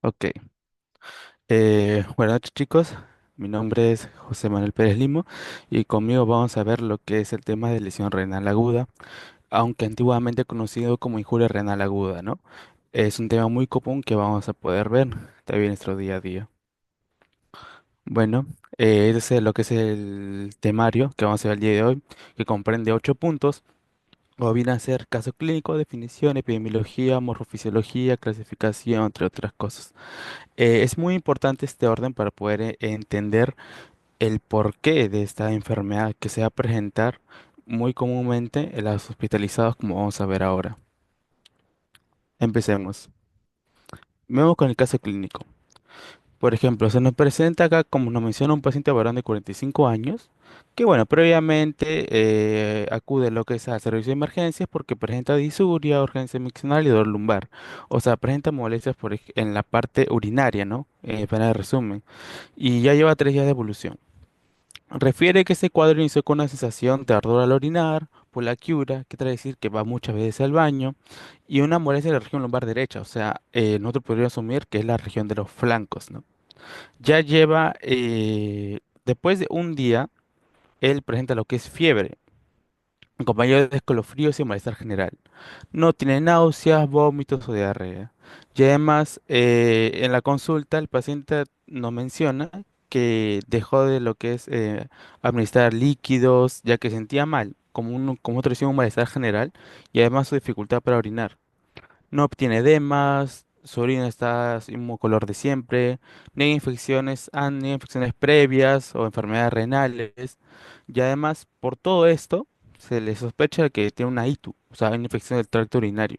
Ok. Buenas noches, chicos. Mi nombre es José Manuel Pérez Limo y conmigo vamos a ver lo que es el tema de lesión renal aguda, aunque antiguamente conocido como injuria renal aguda, ¿no? Es un tema muy común que vamos a poder ver también en nuestro día a día. Bueno, ese es lo que es el temario que vamos a ver el día de hoy, que comprende 8 puntos. O viene a ser caso clínico, definición, epidemiología, morfofisiología, clasificación, entre otras cosas. Es muy importante este orden para poder entender el porqué de esta enfermedad que se va a presentar muy comúnmente en los hospitalizados, como vamos a ver ahora. Empecemos. Vamos con el caso clínico. Por ejemplo, se nos presenta acá, como nos menciona, un paciente varón de 45 años, que bueno, previamente acude a lo que es al servicio de emergencias porque presenta disuria, urgencia miccional y dolor lumbar. O sea, presenta molestias en la parte urinaria, ¿no? Para el resumen. Y ya lleva 3 días de evolución. Refiere que este cuadro inició con una sensación de ardor al orinar, poliaquiura, que quiere decir que va muchas veces al baño, y una molestia en la región lumbar derecha, o sea, nosotros podríamos asumir que es la región de los flancos, ¿no? Ya lleva, después de un día, él presenta lo que es fiebre, acompañado de escalofríos y malestar general. No tiene náuseas, vómitos o diarrea. Y además, en la consulta, el paciente nos menciona que dejó de lo que es administrar líquidos, ya que sentía mal, como otra lesión, un malestar general, y además su dificultad para orinar. No obtiene edemas, su orina está sin mismo color de siempre, ni hay infecciones previas o enfermedades renales. Y además, por todo esto, se le sospecha que tiene una ITU, o sea, una infección del tracto urinario,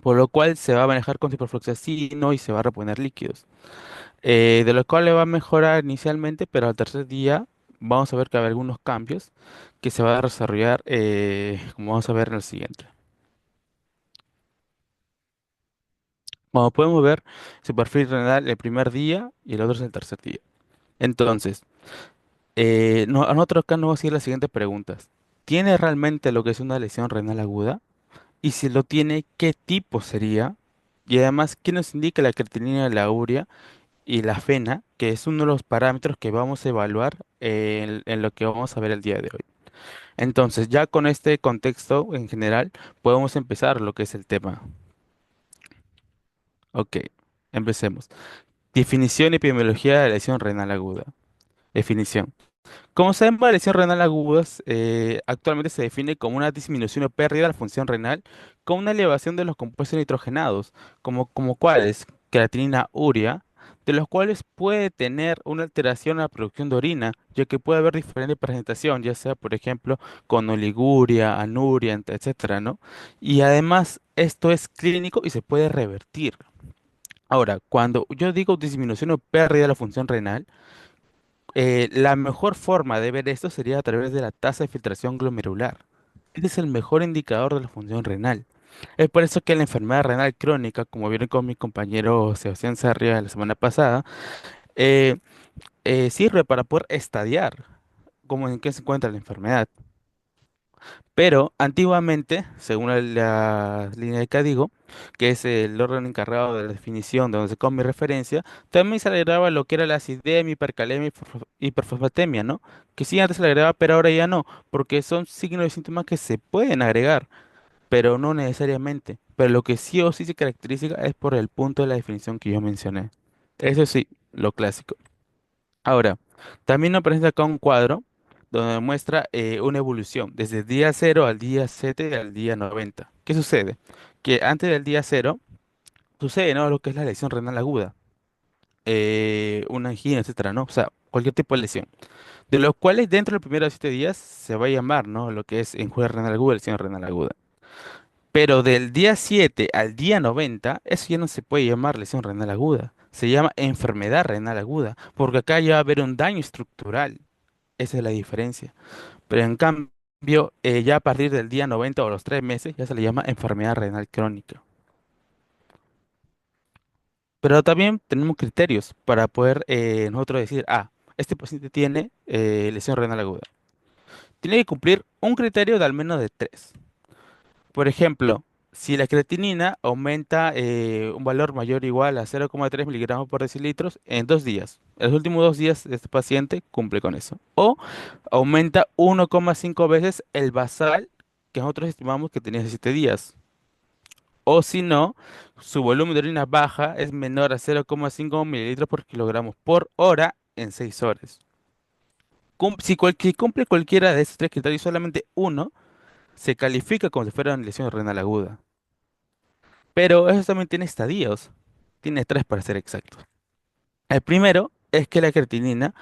por lo cual se va a manejar con ciprofloxacino y se va a reponer líquidos. De lo cual le va a mejorar inicialmente, pero al tercer día vamos a ver que va a haber algunos cambios que se va a desarrollar, como vamos a ver en el siguiente. Como podemos ver, su perfil renal el primer día y el otro es el tercer día. Entonces, a nosotros acá nos vamos a ir las siguientes preguntas. ¿Tiene realmente lo que es una lesión renal aguda? Y si lo tiene, ¿qué tipo sería? Y además, ¿qué nos indica la creatinina, la urea y la fena, que es uno de los parámetros que vamos a evaluar en lo que vamos a ver el día de hoy? Entonces, ya con este contexto en general, podemos empezar lo que es el tema. Ok, empecemos. Definición y epidemiología de la lesión renal aguda. Definición. Como sabemos, la lesión renal aguda actualmente se define como una disminución o pérdida de la función renal con una elevación de los compuestos nitrogenados, como cuáles, creatinina, urea, de los cuales puede tener una alteración en la producción de orina, ya que puede haber diferente presentación, ya sea, por ejemplo, con oliguria, anuria, etcétera, ¿no? Y además, esto es clínico y se puede revertir. Ahora, cuando yo digo disminución o pérdida de la función renal, la mejor forma de ver esto sería a través de la tasa de filtración glomerular. Este es el mejor indicador de la función renal. Es por eso que la enfermedad renal crónica, como vieron con mi compañero Sebastián Sarria la semana pasada, eh, sirve para poder estadiar cómo en qué se encuentra la enfermedad. Pero antiguamente, según la línea de Cadigo, que es el órgano encargado de la definición de donde se come mi referencia, también se le agregaba lo que era la acidemia, hipercalemia y hiperfosfatemia, ¿no? Que sí antes se le agregaba, pero ahora ya no, porque son signos y síntomas que se pueden agregar, pero no necesariamente. Pero lo que sí o sí se caracteriza es por el punto de la definición que yo mencioné. Eso sí, lo clásico. Ahora, también nos presenta acá un cuadro donde muestra una evolución desde el día 0 al día 7 al día 90. ¿Qué sucede? Que antes del día 0 sucede, ¿no? Lo que es la lesión renal aguda, una angina, etcétera, ¿no? O sea, cualquier tipo de lesión. De los cuales dentro de los primeros 7 días se va a llamar, ¿no? Lo que es injuria renal aguda, lesión renal aguda. Pero del día 7 al día 90, eso ya no se puede llamar lesión renal aguda. Se llama enfermedad renal aguda, porque acá ya va a haber un daño estructural. Esa es la diferencia. Pero en cambio, ya a partir del día 90 o los 3 meses, ya se le llama enfermedad renal crónica. Pero también tenemos criterios para poder nosotros decir, este paciente tiene lesión renal aguda. Tiene que cumplir un criterio de al menos de tres. Por ejemplo, Si la creatinina aumenta un valor mayor o igual a 0,3 miligramos por decilitros en 2 días. En los últimos 2 días este paciente cumple con eso. O aumenta 1,5 veces el basal que nosotros estimamos que tenía hace 7 días. O si no, su volumen de orina baja es menor a 0,5 mililitros por kilogramos por hora en 6 horas. Si cumple cualquiera de estos tres criterios, solamente uno, se califica como si fuera una lesión renal aguda. Pero eso también tiene estadios. Tiene tres para ser exactos. El primero es que la creatinina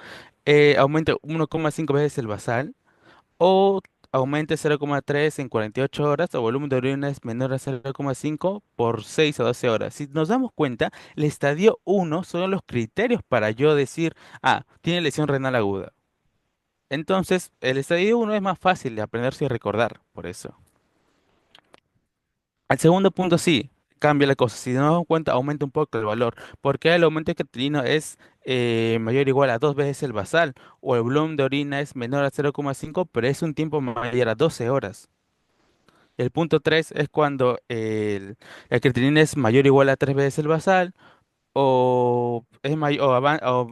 aumente 1,5 veces el basal o aumente 0,3 en 48 horas o volumen de orina es menor a 0,5 por 6 o 12 horas. Si nos damos cuenta, el estadio uno son los criterios para yo decir, ah, tiene lesión renal aguda. Entonces, el estadio uno es más fácil de aprenderse y recordar, por eso. Al segundo punto sí, cambia la cosa. Si nos damos cuenta, aumenta un poco el valor. Porque el aumento de creatinina es mayor o igual a 2 veces el basal. O el volumen de orina es menor a 0,5, pero es un tiempo mayor a 12 horas. El punto 3 es cuando la creatinina es mayor o igual a 3 veces el basal o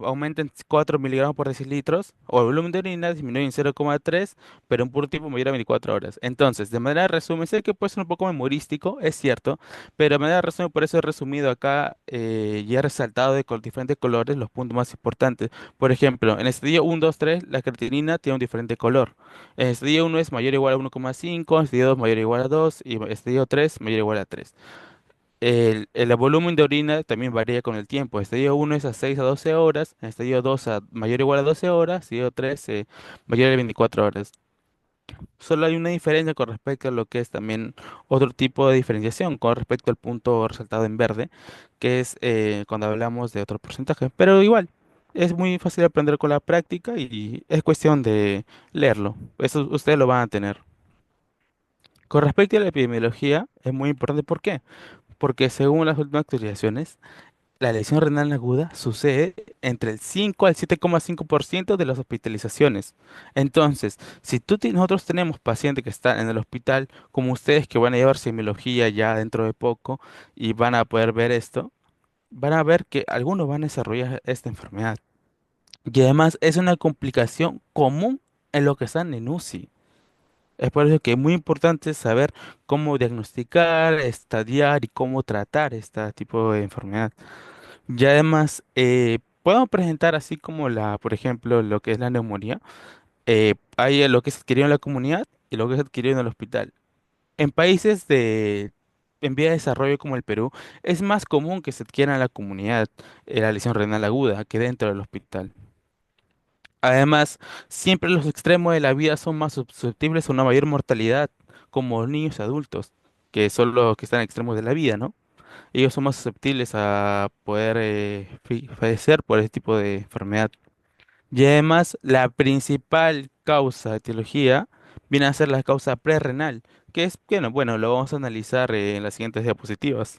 aumenta en 4 miligramos por decilitros, o el volumen de orina disminuye en 0,3, pero en puro tiempo mayor a 24 horas. Entonces, de manera de resumen, sé que puede ser un poco memorístico, es cierto, pero de manera de resumen, por eso he resumido acá y he resaltado con diferentes colores los puntos más importantes. Por ejemplo, en el estadio 1, 2, 3, la creatinina tiene un diferente color. En el estadio 1 es mayor o igual a 1,5, en el estadio 2 mayor o igual a 2 y en el estadio 3 mayor o igual a 3. El volumen de orina también varía con el tiempo. Estadio uno es a 6 a 12 horas, estadio 2 a mayor o igual a 12 horas, estadio 3 mayor a 24 horas. Solo hay una diferencia con respecto a lo que es también otro tipo de diferenciación con respecto al punto resaltado en verde, que es cuando hablamos de otro porcentaje. Pero igual, es muy fácil aprender con la práctica y es cuestión de leerlo. Eso ustedes lo van a tener. Con respecto a la epidemiología, es muy importante. ¿Por qué? Porque según las últimas actualizaciones, la lesión renal aguda sucede entre el 5 al 7,5% de las hospitalizaciones. Entonces, si nosotros tenemos pacientes que están en el hospital, como ustedes que van a llevar semiología ya dentro de poco y van a poder ver esto, van a ver que algunos van a desarrollar esta enfermedad. Y además es una complicación común en los que están en UCI. Es por eso que es muy importante saber cómo diagnosticar, estadiar y cómo tratar este tipo de enfermedad. Y además, podemos presentar así como por ejemplo, lo que es la neumonía. Hay lo que es adquirido en la comunidad y lo que es adquirido en el hospital. En países en vía de desarrollo como el Perú, es más común que se adquiera en la comunidad la lesión renal aguda que dentro del hospital. Además, siempre los extremos de la vida son más susceptibles a una mayor mortalidad, como los niños y adultos, que son los que están en extremos de la vida, ¿no? Ellos son más susceptibles a poder fallecer por ese tipo de enfermedad. Y además, la principal causa de etiología viene a ser la causa prerrenal, que es, bueno, lo vamos a analizar en las siguientes diapositivas.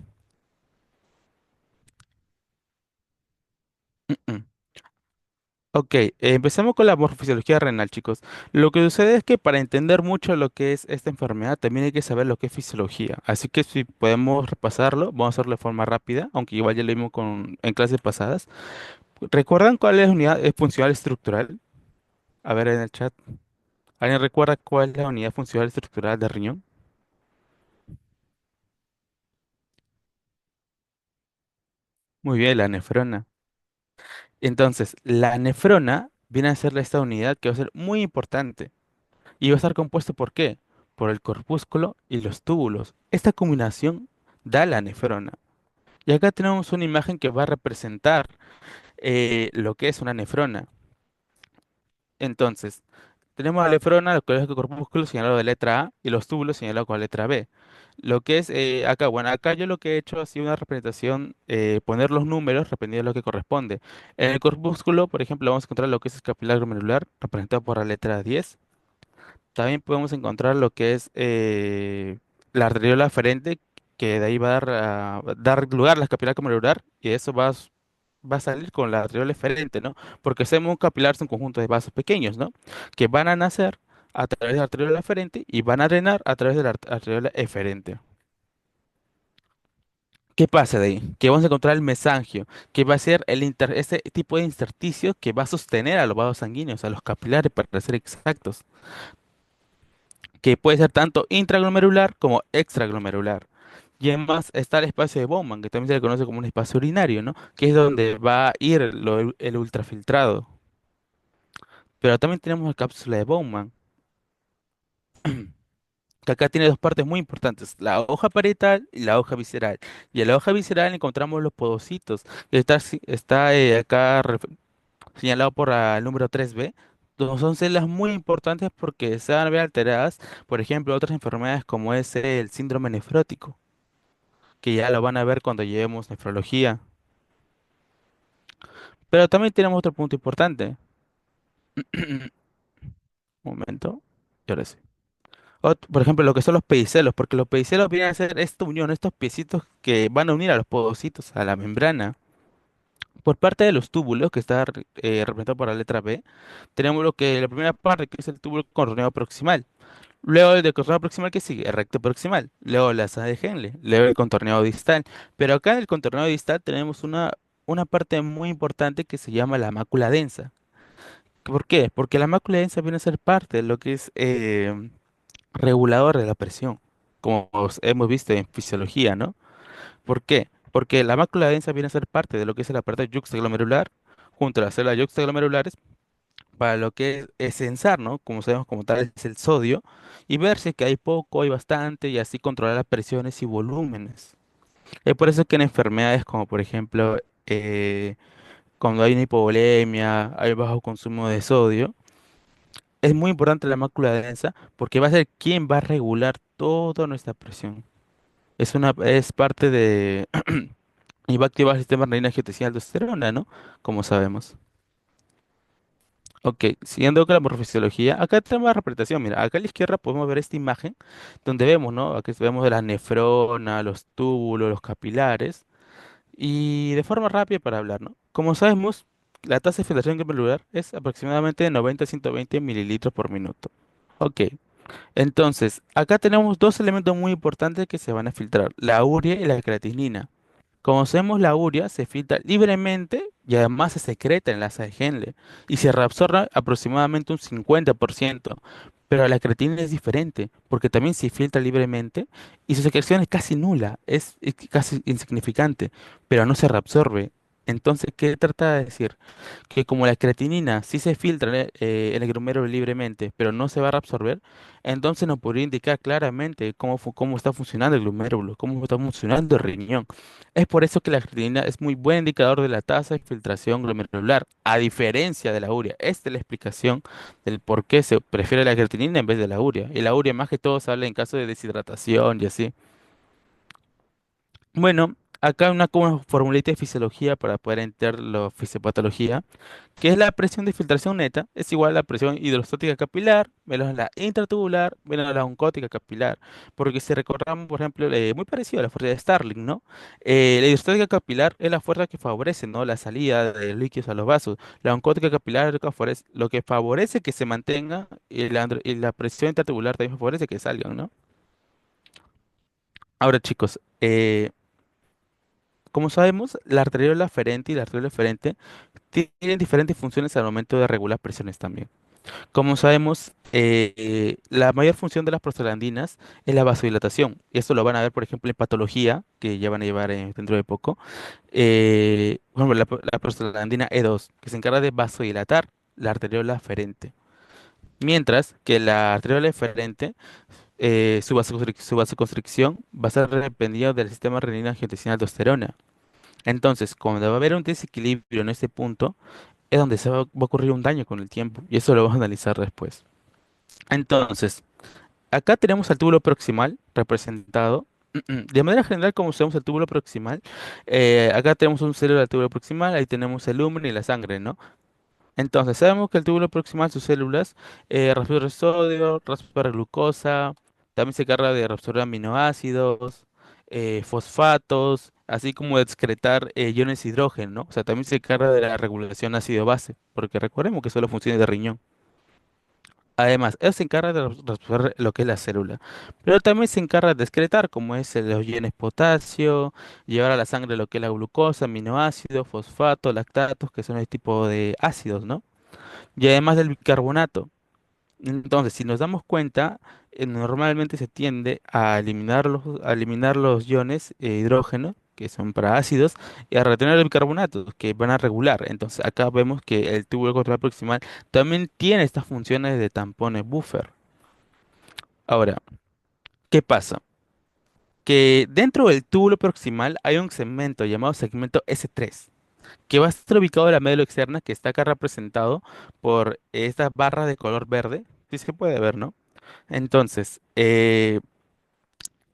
Ok, empezamos con la morfofisiología renal, chicos. Lo que sucede es que para entender mucho lo que es esta enfermedad, también hay que saber lo que es fisiología. Así que si podemos repasarlo, vamos a hacerlo de forma rápida, aunque igual ya lo vimos en clases pasadas. ¿Recuerdan cuál es la unidad funcional estructural? A ver en el chat. ¿Alguien recuerda cuál es la unidad funcional estructural del riñón? Muy bien, la nefrona. Entonces, la nefrona viene a ser esta unidad que va a ser muy importante. Y va a estar compuesto ¿por qué? Por el corpúsculo y los túbulos. Esta combinación da la nefrona. Y acá tenemos una imagen que va a representar lo que es una nefrona. Entonces, tenemos la nefrona, lo que es el corpúsculo señalado de letra A y los túbulos señalados con la letra B. Lo que es acá, bueno, acá yo lo que he hecho ha sido una representación, poner los números dependiendo de lo que corresponde. En el corpúsculo, por ejemplo, vamos a encontrar lo que es el capilar glomerular, representado por la letra 10. También podemos encontrar lo que es la arteriola aferente, que de ahí va a dar lugar a la capilar glomerular, y eso va a salir con la arteriola eferente, ¿no? Porque hacemos un capilar, es un conjunto de vasos pequeños, ¿no? Que van a nacer a través de la arteriola eferente y van a drenar a través de la arteriola eferente. ¿Qué pasa de ahí? Que vamos a encontrar el mesangio, que va a ser ese tipo de intersticio que va a sostener a los vasos sanguíneos, a los capilares, para ser exactos, que puede ser tanto intraglomerular como extraglomerular. Y además está el espacio de Bowman, que también se le conoce como un espacio urinario, ¿no? Que es donde va a ir el ultrafiltrado. Pero también tenemos la cápsula de Bowman, que acá tiene dos partes muy importantes, la hoja parietal y la hoja visceral. Y en la hoja visceral encontramos los podocitos, que está acá señalado por el número 3B. Son células muy importantes porque se van a ver alteradas, por ejemplo, otras enfermedades como es el síndrome nefrótico, que ya lo van a ver cuando llevemos nefrología. Pero también tenemos otro punto importante. Un momento. Y ahora sí. Por ejemplo, lo que son los pedicelos, porque los pedicelos vienen a ser esta unión, estos piecitos que van a unir a los podocitos, a la membrana. Por parte de los túbulos, que está representado por la letra B, tenemos lo que la primera parte, que es el túbulo corneado proximal. Luego el de contorneo proximal que sigue, el recto proximal. Luego la asa de Henle. Luego el contorneo distal. Pero acá en el contorneo distal tenemos una parte muy importante que se llama la mácula densa. ¿Por qué? Porque la mácula densa viene a ser parte de lo que es regulador de la presión, como hemos visto en fisiología, ¿no? ¿Por qué? Porque la mácula densa viene a ser parte de lo que es el aparato yuxtaglomerular, junto a las células yuxtaglomerulares, para lo que es censar, ¿no? Como sabemos, como tal, es el sodio, y ver si es que hay poco, hay bastante, y así controlar las presiones y volúmenes. Es por eso que en enfermedades como, por ejemplo, cuando hay una hipovolemia, hay bajo consumo de sodio, es muy importante la mácula densa porque va a ser quien va a regular toda nuestra presión. Es parte de, y va a activar el sistema renina angiotensina aldosterona, ¿no? Como sabemos. Ok, siguiendo con la morfofisiología, acá tenemos la representación. Mira, acá a la izquierda podemos ver esta imagen donde vemos, ¿no? Aquí vemos de la nefrona, los túbulos, los capilares. Y de forma rápida para hablar, ¿no? Como sabemos, la tasa de filtración glomerular es aproximadamente de 90 a 120 mililitros por minuto. Ok, entonces, acá tenemos dos elementos muy importantes que se van a filtrar, la urea y la creatinina. Como sabemos, la urea se filtra libremente y además se secreta en la asa de Henle y se reabsorbe aproximadamente un 50%. Pero la creatinina es diferente porque también se filtra libremente y su secreción es casi nula, es casi insignificante, pero no se reabsorbe. Entonces, ¿qué trata de decir? Que como la creatinina sí se filtra en el glomérulo libremente, pero no se va a reabsorber, entonces nos podría indicar claramente cómo está funcionando el glomérulo, cómo está funcionando el riñón. Es por eso que la creatinina es muy buen indicador de la tasa de filtración glomerular, a diferencia de la urea. Esta es la explicación del por qué se prefiere la creatinina en vez de la urea. Y la urea más que todo se habla en caso de deshidratación y así. Bueno, acá una como formulita de fisiología para poder entender la fisiopatología, que es la presión de filtración neta, es igual a la presión hidrostática capilar menos la intratubular menos la oncótica capilar. Porque si recordamos, por ejemplo, muy parecido a la fuerza de Starling, ¿no? La hidrostática capilar es la fuerza que favorece, ¿no? La salida de líquidos a los vasos. La oncótica capilar es lo que favorece que se mantenga y la presión intratubular también favorece que salgan, ¿no? Ahora, chicos, como sabemos, la arteriola aferente y la arteriola eferente tienen diferentes funciones al momento de regular presiones también. Como sabemos, la mayor función de las prostaglandinas es la vasodilatación. Y esto lo van a ver, por ejemplo, en patología, que ya van a llevar dentro de poco. Por ejemplo, la prostaglandina E2, que se encarga de vasodilatar la arteriola aferente. Mientras que la arteriola eferente, su vasoconstricción va a ser dependiendo del sistema renina-angiotensina-aldosterona. Entonces, cuando va a haber un desequilibrio en este punto, es donde va a ocurrir un daño con el tiempo, y eso lo vamos a analizar después. Entonces, acá tenemos el túbulo proximal representado. De manera general, como usamos el túbulo proximal, acá tenemos un célula del túbulo proximal, ahí tenemos el lumen y la sangre, ¿no? Entonces, sabemos que el túbulo proximal, sus células, reabsorbe sodio, reabsorbe glucosa, también se encarga de reabsorber aminoácidos, fosfatos, así como de excretar iones de hidrógeno, ¿no? O sea, también se encarga de la regulación ácido-base, porque recordemos que solo funciona de riñón. Además, ellos se encargan de resolver lo que es la célula, pero también se encargan de excretar, como es los iones potasio, llevar a la sangre lo que es la glucosa, aminoácidos, fosfato, lactatos, que son el tipo de ácidos, ¿no? Y además del bicarbonato. Entonces, si nos damos cuenta, normalmente se tiende a eliminar los iones hidrógeno, que son para ácidos, y a retener el bicarbonato, que van a regular. Entonces, acá vemos que el túbulo control proximal también tiene estas funciones de tampones buffer. Ahora, ¿qué pasa? Que dentro del túbulo proximal hay un segmento llamado segmento S3, que va a estar ubicado en la médula externa, que está acá representado por esta barra de color verde. Sí se puede ver, ¿no? Entonces,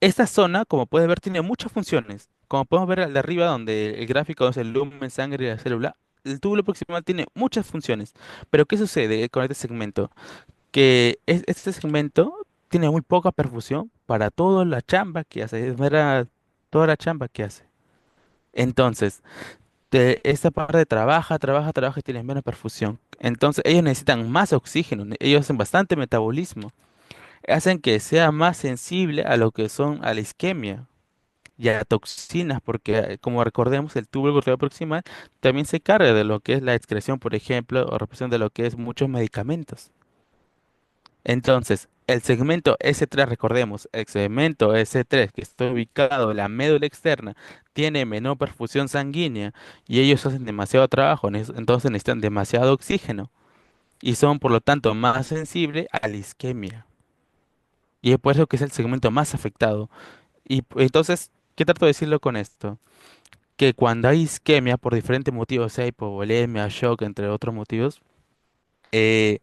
esta zona, como puedes ver, tiene muchas funciones. Como podemos ver al de arriba, donde el gráfico es el lumen, sangre y la célula, el túbulo proximal tiene muchas funciones. Pero ¿qué sucede con este segmento? Que este segmento tiene muy poca perfusión para toda la chamba que hace, toda la chamba que hace. Entonces, esta parte trabaja y tiene menos perfusión. Entonces, ellos necesitan más oxígeno, ellos hacen bastante metabolismo, hacen que sea más sensible a lo que son a la isquemia y a toxinas, porque como recordemos, el túbulo gluteal proximal también se carga de lo que es la excreción, por ejemplo, o represión de lo que es muchos medicamentos. Entonces, el segmento S3, recordemos, el segmento S3 que está ubicado en la médula externa, tiene menor perfusión sanguínea y ellos hacen demasiado trabajo, entonces necesitan demasiado oxígeno y son por lo tanto más sensibles a la isquemia. Y es por eso que es el segmento más afectado. Y entonces, ¿qué trato de decirlo con esto? Que cuando hay isquemia por diferentes motivos, sea hipovolemia, shock, entre otros motivos, eh,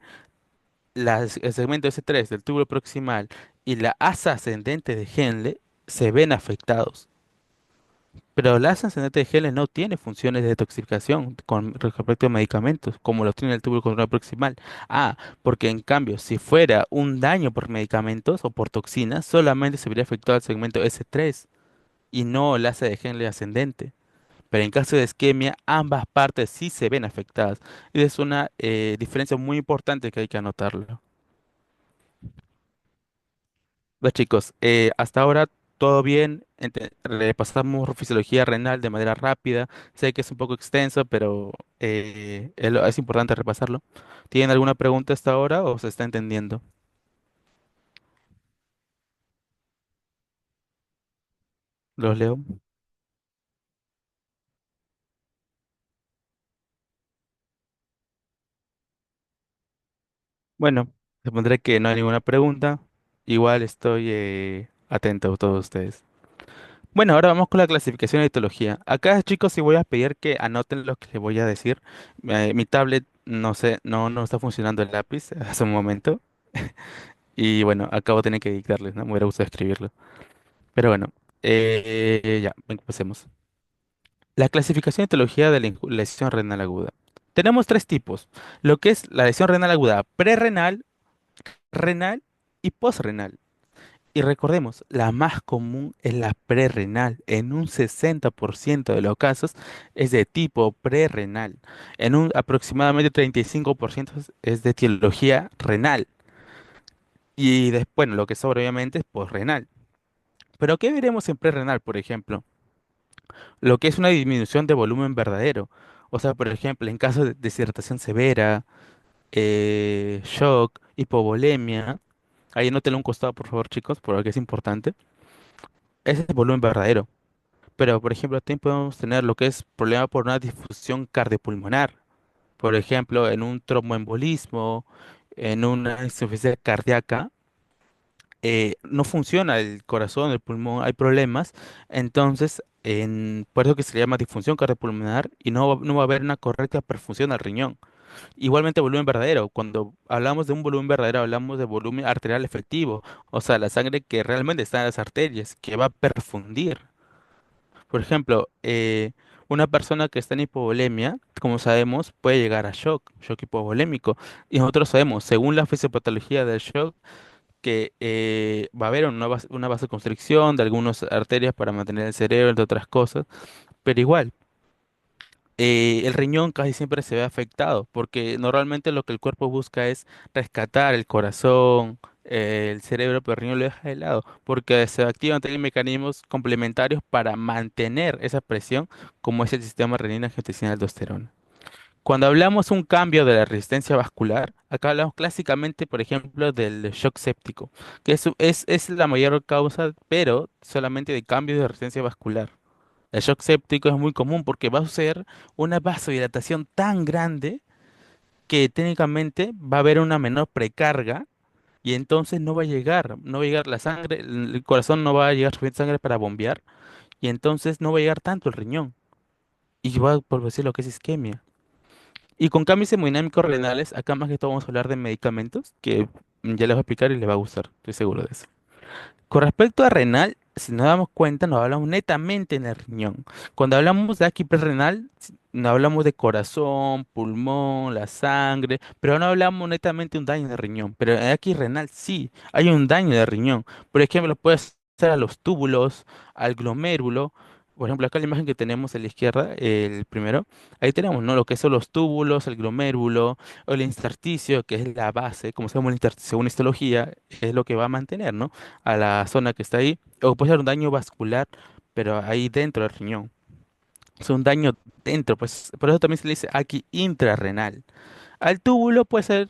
el segmento S3 del túbulo proximal y la asa ascendente de Henle se ven afectados. Pero la asa ascendente de Henle no tiene funciones de detoxificación con respecto a medicamentos, como los tiene el túbulo control proximal. Ah, porque en cambio, si fuera un daño por medicamentos o por toxinas, solamente se vería afectado al segmento S3 y no el asa de Henle ascendente. Pero en caso de isquemia, ambas partes sí se ven afectadas. Y es una diferencia muy importante que hay que anotarlo. Pues chicos, hasta ahora todo bien. Repasamos fisiología renal de manera rápida. Sé que es un poco extenso, pero es importante repasarlo. ¿Tienen alguna pregunta hasta ahora o se está entendiendo? Los leo. Bueno, supondré que no hay ninguna pregunta. Igual estoy atento a todos ustedes. Bueno, ahora vamos con la clasificación de etología. Acá, chicos, sí voy a pedir que anoten lo que les voy a decir. Mi tablet, no sé, no está funcionando el lápiz hace un momento. Y bueno, acabo de tener que dictarles, ¿no? Me hubiera gustado escribirlo. Pero bueno, ya, empecemos. La clasificación de etología de la lesión renal aguda. Tenemos tres tipos. Lo que es la lesión renal aguda prerrenal, renal y posrenal. Y recordemos, la más común es la prerrenal. En un 60% de los casos es de tipo prerrenal. En un aproximadamente 35% es de etiología renal. Y después, bueno, lo que sobra obviamente es posrenal. Pero ¿qué veremos en prerrenal, por ejemplo? Lo que es una disminución de volumen verdadero. O sea, por ejemplo, en caso de deshidratación severa, shock, hipovolemia. Ahí anótenlo a un costado, por favor, chicos, porque es importante. Ese es el volumen verdadero. Pero, por ejemplo, también podemos tener lo que es problema por una difusión cardiopulmonar. Por ejemplo, en un tromboembolismo, en una insuficiencia cardíaca, no funciona el corazón, el pulmón, hay problemas. Entonces, por eso que se le llama disfunción cardiopulmonar y no va a haber una correcta perfusión al riñón. Igualmente, volumen verdadero. Cuando hablamos de un volumen verdadero, hablamos de volumen arterial efectivo. O sea, la sangre que realmente está en las arterias, que va a perfundir. Por ejemplo, una persona que está en hipovolemia, como sabemos, puede llegar a shock, shock hipovolémico. Y nosotros sabemos, según la fisiopatología del shock, que va a haber una vasoconstricción de algunas arterias para mantener el cerebro, entre otras cosas. Pero igual, el riñón casi siempre se ve afectado, porque normalmente lo que el cuerpo busca es rescatar el corazón, el cerebro, pero el riñón lo deja de lado, porque se activan también mecanismos complementarios para mantener esa presión, como es el sistema renina-angiotensina-aldosterona. Cuando hablamos un cambio de la resistencia vascular, acá hablamos clásicamente, por ejemplo, del shock séptico, que es la mayor causa, pero solamente de cambio de resistencia vascular. El shock séptico es muy común porque va a suceder una vasodilatación tan grande que técnicamente va a haber una menor precarga y entonces no va a llegar la sangre, el corazón no va a llegar suficiente sangre para bombear y entonces no va a llegar tanto el riñón y va a producir lo que es isquemia. Y con cambios hemodinámicos renales, acá más que todo vamos a hablar de medicamentos que ya les voy a explicar y les va a gustar, estoy seguro de eso. Con respecto a renal, si nos damos cuenta, nos hablamos netamente en el riñón. Cuando hablamos de aquí renal, no hablamos de corazón, pulmón, la sangre, pero no hablamos netamente de un daño de riñón. Pero en aquí renal sí, hay un daño de riñón. Por ejemplo, puede ser a los túbulos, al glomérulo. Por ejemplo, acá la imagen que tenemos a la izquierda, el primero, ahí tenemos, ¿no? Lo que son los túbulos, el glomérulo, o el intersticio, que es la base, como sabemos, según histología, es lo que va a mantener, ¿no? A la zona que está ahí, o puede ser un daño vascular, pero ahí dentro del riñón. Es un daño dentro, pues por eso también se le dice aquí intrarrenal. Al túbulo puede ser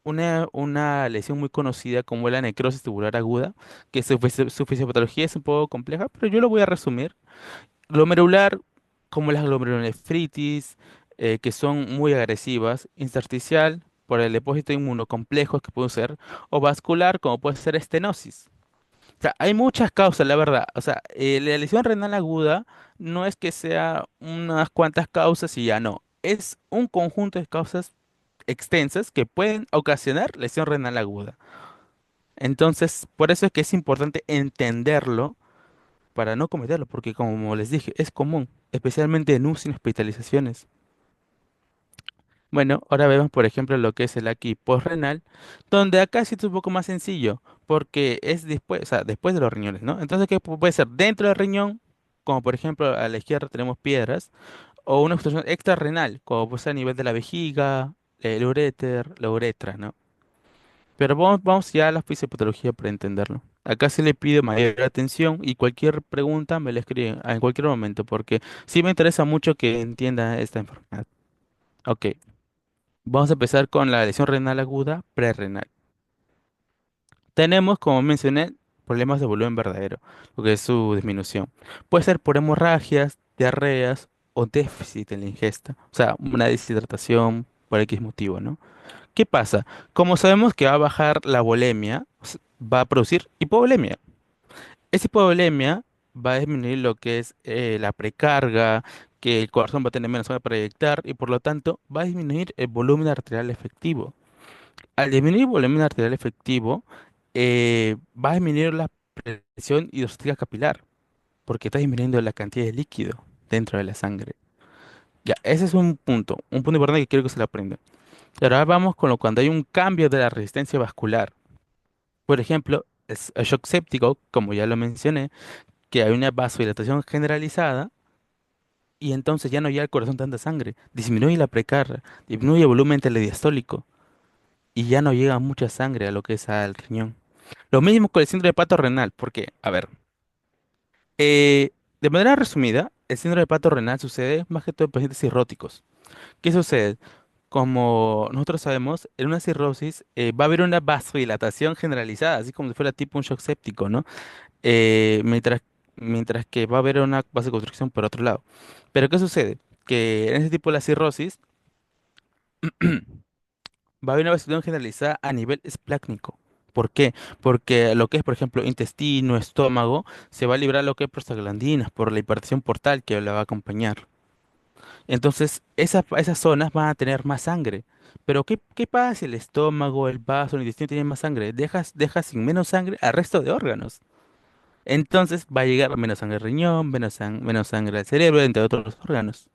una lesión muy conocida como la necrosis tubular aguda, que su fisiopatología es un poco compleja, pero yo lo voy a resumir. Glomerular, como las glomerulonefritis, que son muy agresivas. Intersticial, por el depósito inmunocomplejo que puede ser, o vascular, como puede ser estenosis. O sea, hay muchas causas, la verdad. O sea, la lesión renal aguda no es que sea unas cuantas causas y ya no. Es un conjunto de causas extensas que pueden ocasionar lesión renal aguda. Entonces, por eso es que es importante entenderlo para no cometerlo, porque como les dije, es común, especialmente en UCI y en hospitalizaciones. Bueno, ahora vemos, por ejemplo, lo que es el aquí postrenal, donde acá sí es un poco más sencillo, porque es después, o sea, después de los riñones, ¿no? Entonces, ¿qué puede ser dentro del riñón? Como por ejemplo, a la izquierda tenemos piedras, o una obstrucción extrarrenal, como puede ser a nivel de la vejiga, el uréter, la uretra, ¿no? Pero vamos ya a la fisiopatología para entenderlo. Acá se le pide mayor atención y cualquier pregunta me la escriben en cualquier momento, porque sí me interesa mucho que entienda esta enfermedad. Ok. Vamos a empezar con la lesión renal aguda prerrenal. Tenemos, como mencioné, problemas de volumen verdadero, lo que es su disminución. Puede ser por hemorragias, diarreas o déficit en la ingesta, o sea, una deshidratación por X motivo, ¿no? ¿Qué pasa? Como sabemos que va a bajar la volemia, va a producir hipovolemia. Esa hipovolemia va a disminuir lo que es la precarga, que el corazón va a tener menos zona para eyectar y por lo tanto va a disminuir el volumen arterial efectivo. Al disminuir el volumen arterial efectivo, va a disminuir la presión hidrostática capilar, porque está disminuyendo la cantidad de líquido dentro de la sangre. Ya, ese es un punto importante que quiero que se lo aprendan. Y ahora vamos con lo cuando hay un cambio de la resistencia vascular. Por ejemplo, es el shock séptico, como ya lo mencioné, que hay una vasodilatación generalizada y entonces ya no llega al corazón tanta sangre, disminuye la precarga, disminuye el volumen telediastólico y ya no llega mucha sangre a lo que es al riñón. Lo mismo con el síndrome de pato renal, porque, a ver, eh, de manera resumida, el síndrome de pato renal sucede más que todo en pacientes cirróticos. ¿Qué sucede? Como nosotros sabemos, en una cirrosis va a haber una vasodilatación generalizada, así como si fuera tipo un shock séptico, ¿no? Mientras que va a haber una vasoconstricción por otro lado. Pero ¿qué sucede? Que en ese tipo de la cirrosis va a haber una vasodilatación generalizada a nivel esplácnico. ¿Por qué? Porque lo que es, por ejemplo, intestino, estómago, se va a librar lo que es prostaglandinas por la hipertensión portal que la va a acompañar. Entonces, esas zonas van a tener más sangre. Pero ¿qué pasa si el estómago, el vaso, el intestino tienen más sangre? Dejas sin menos sangre al resto de órganos. Entonces va a llegar menos sangre al riñón, menos sangre al cerebro, entre otros órganos.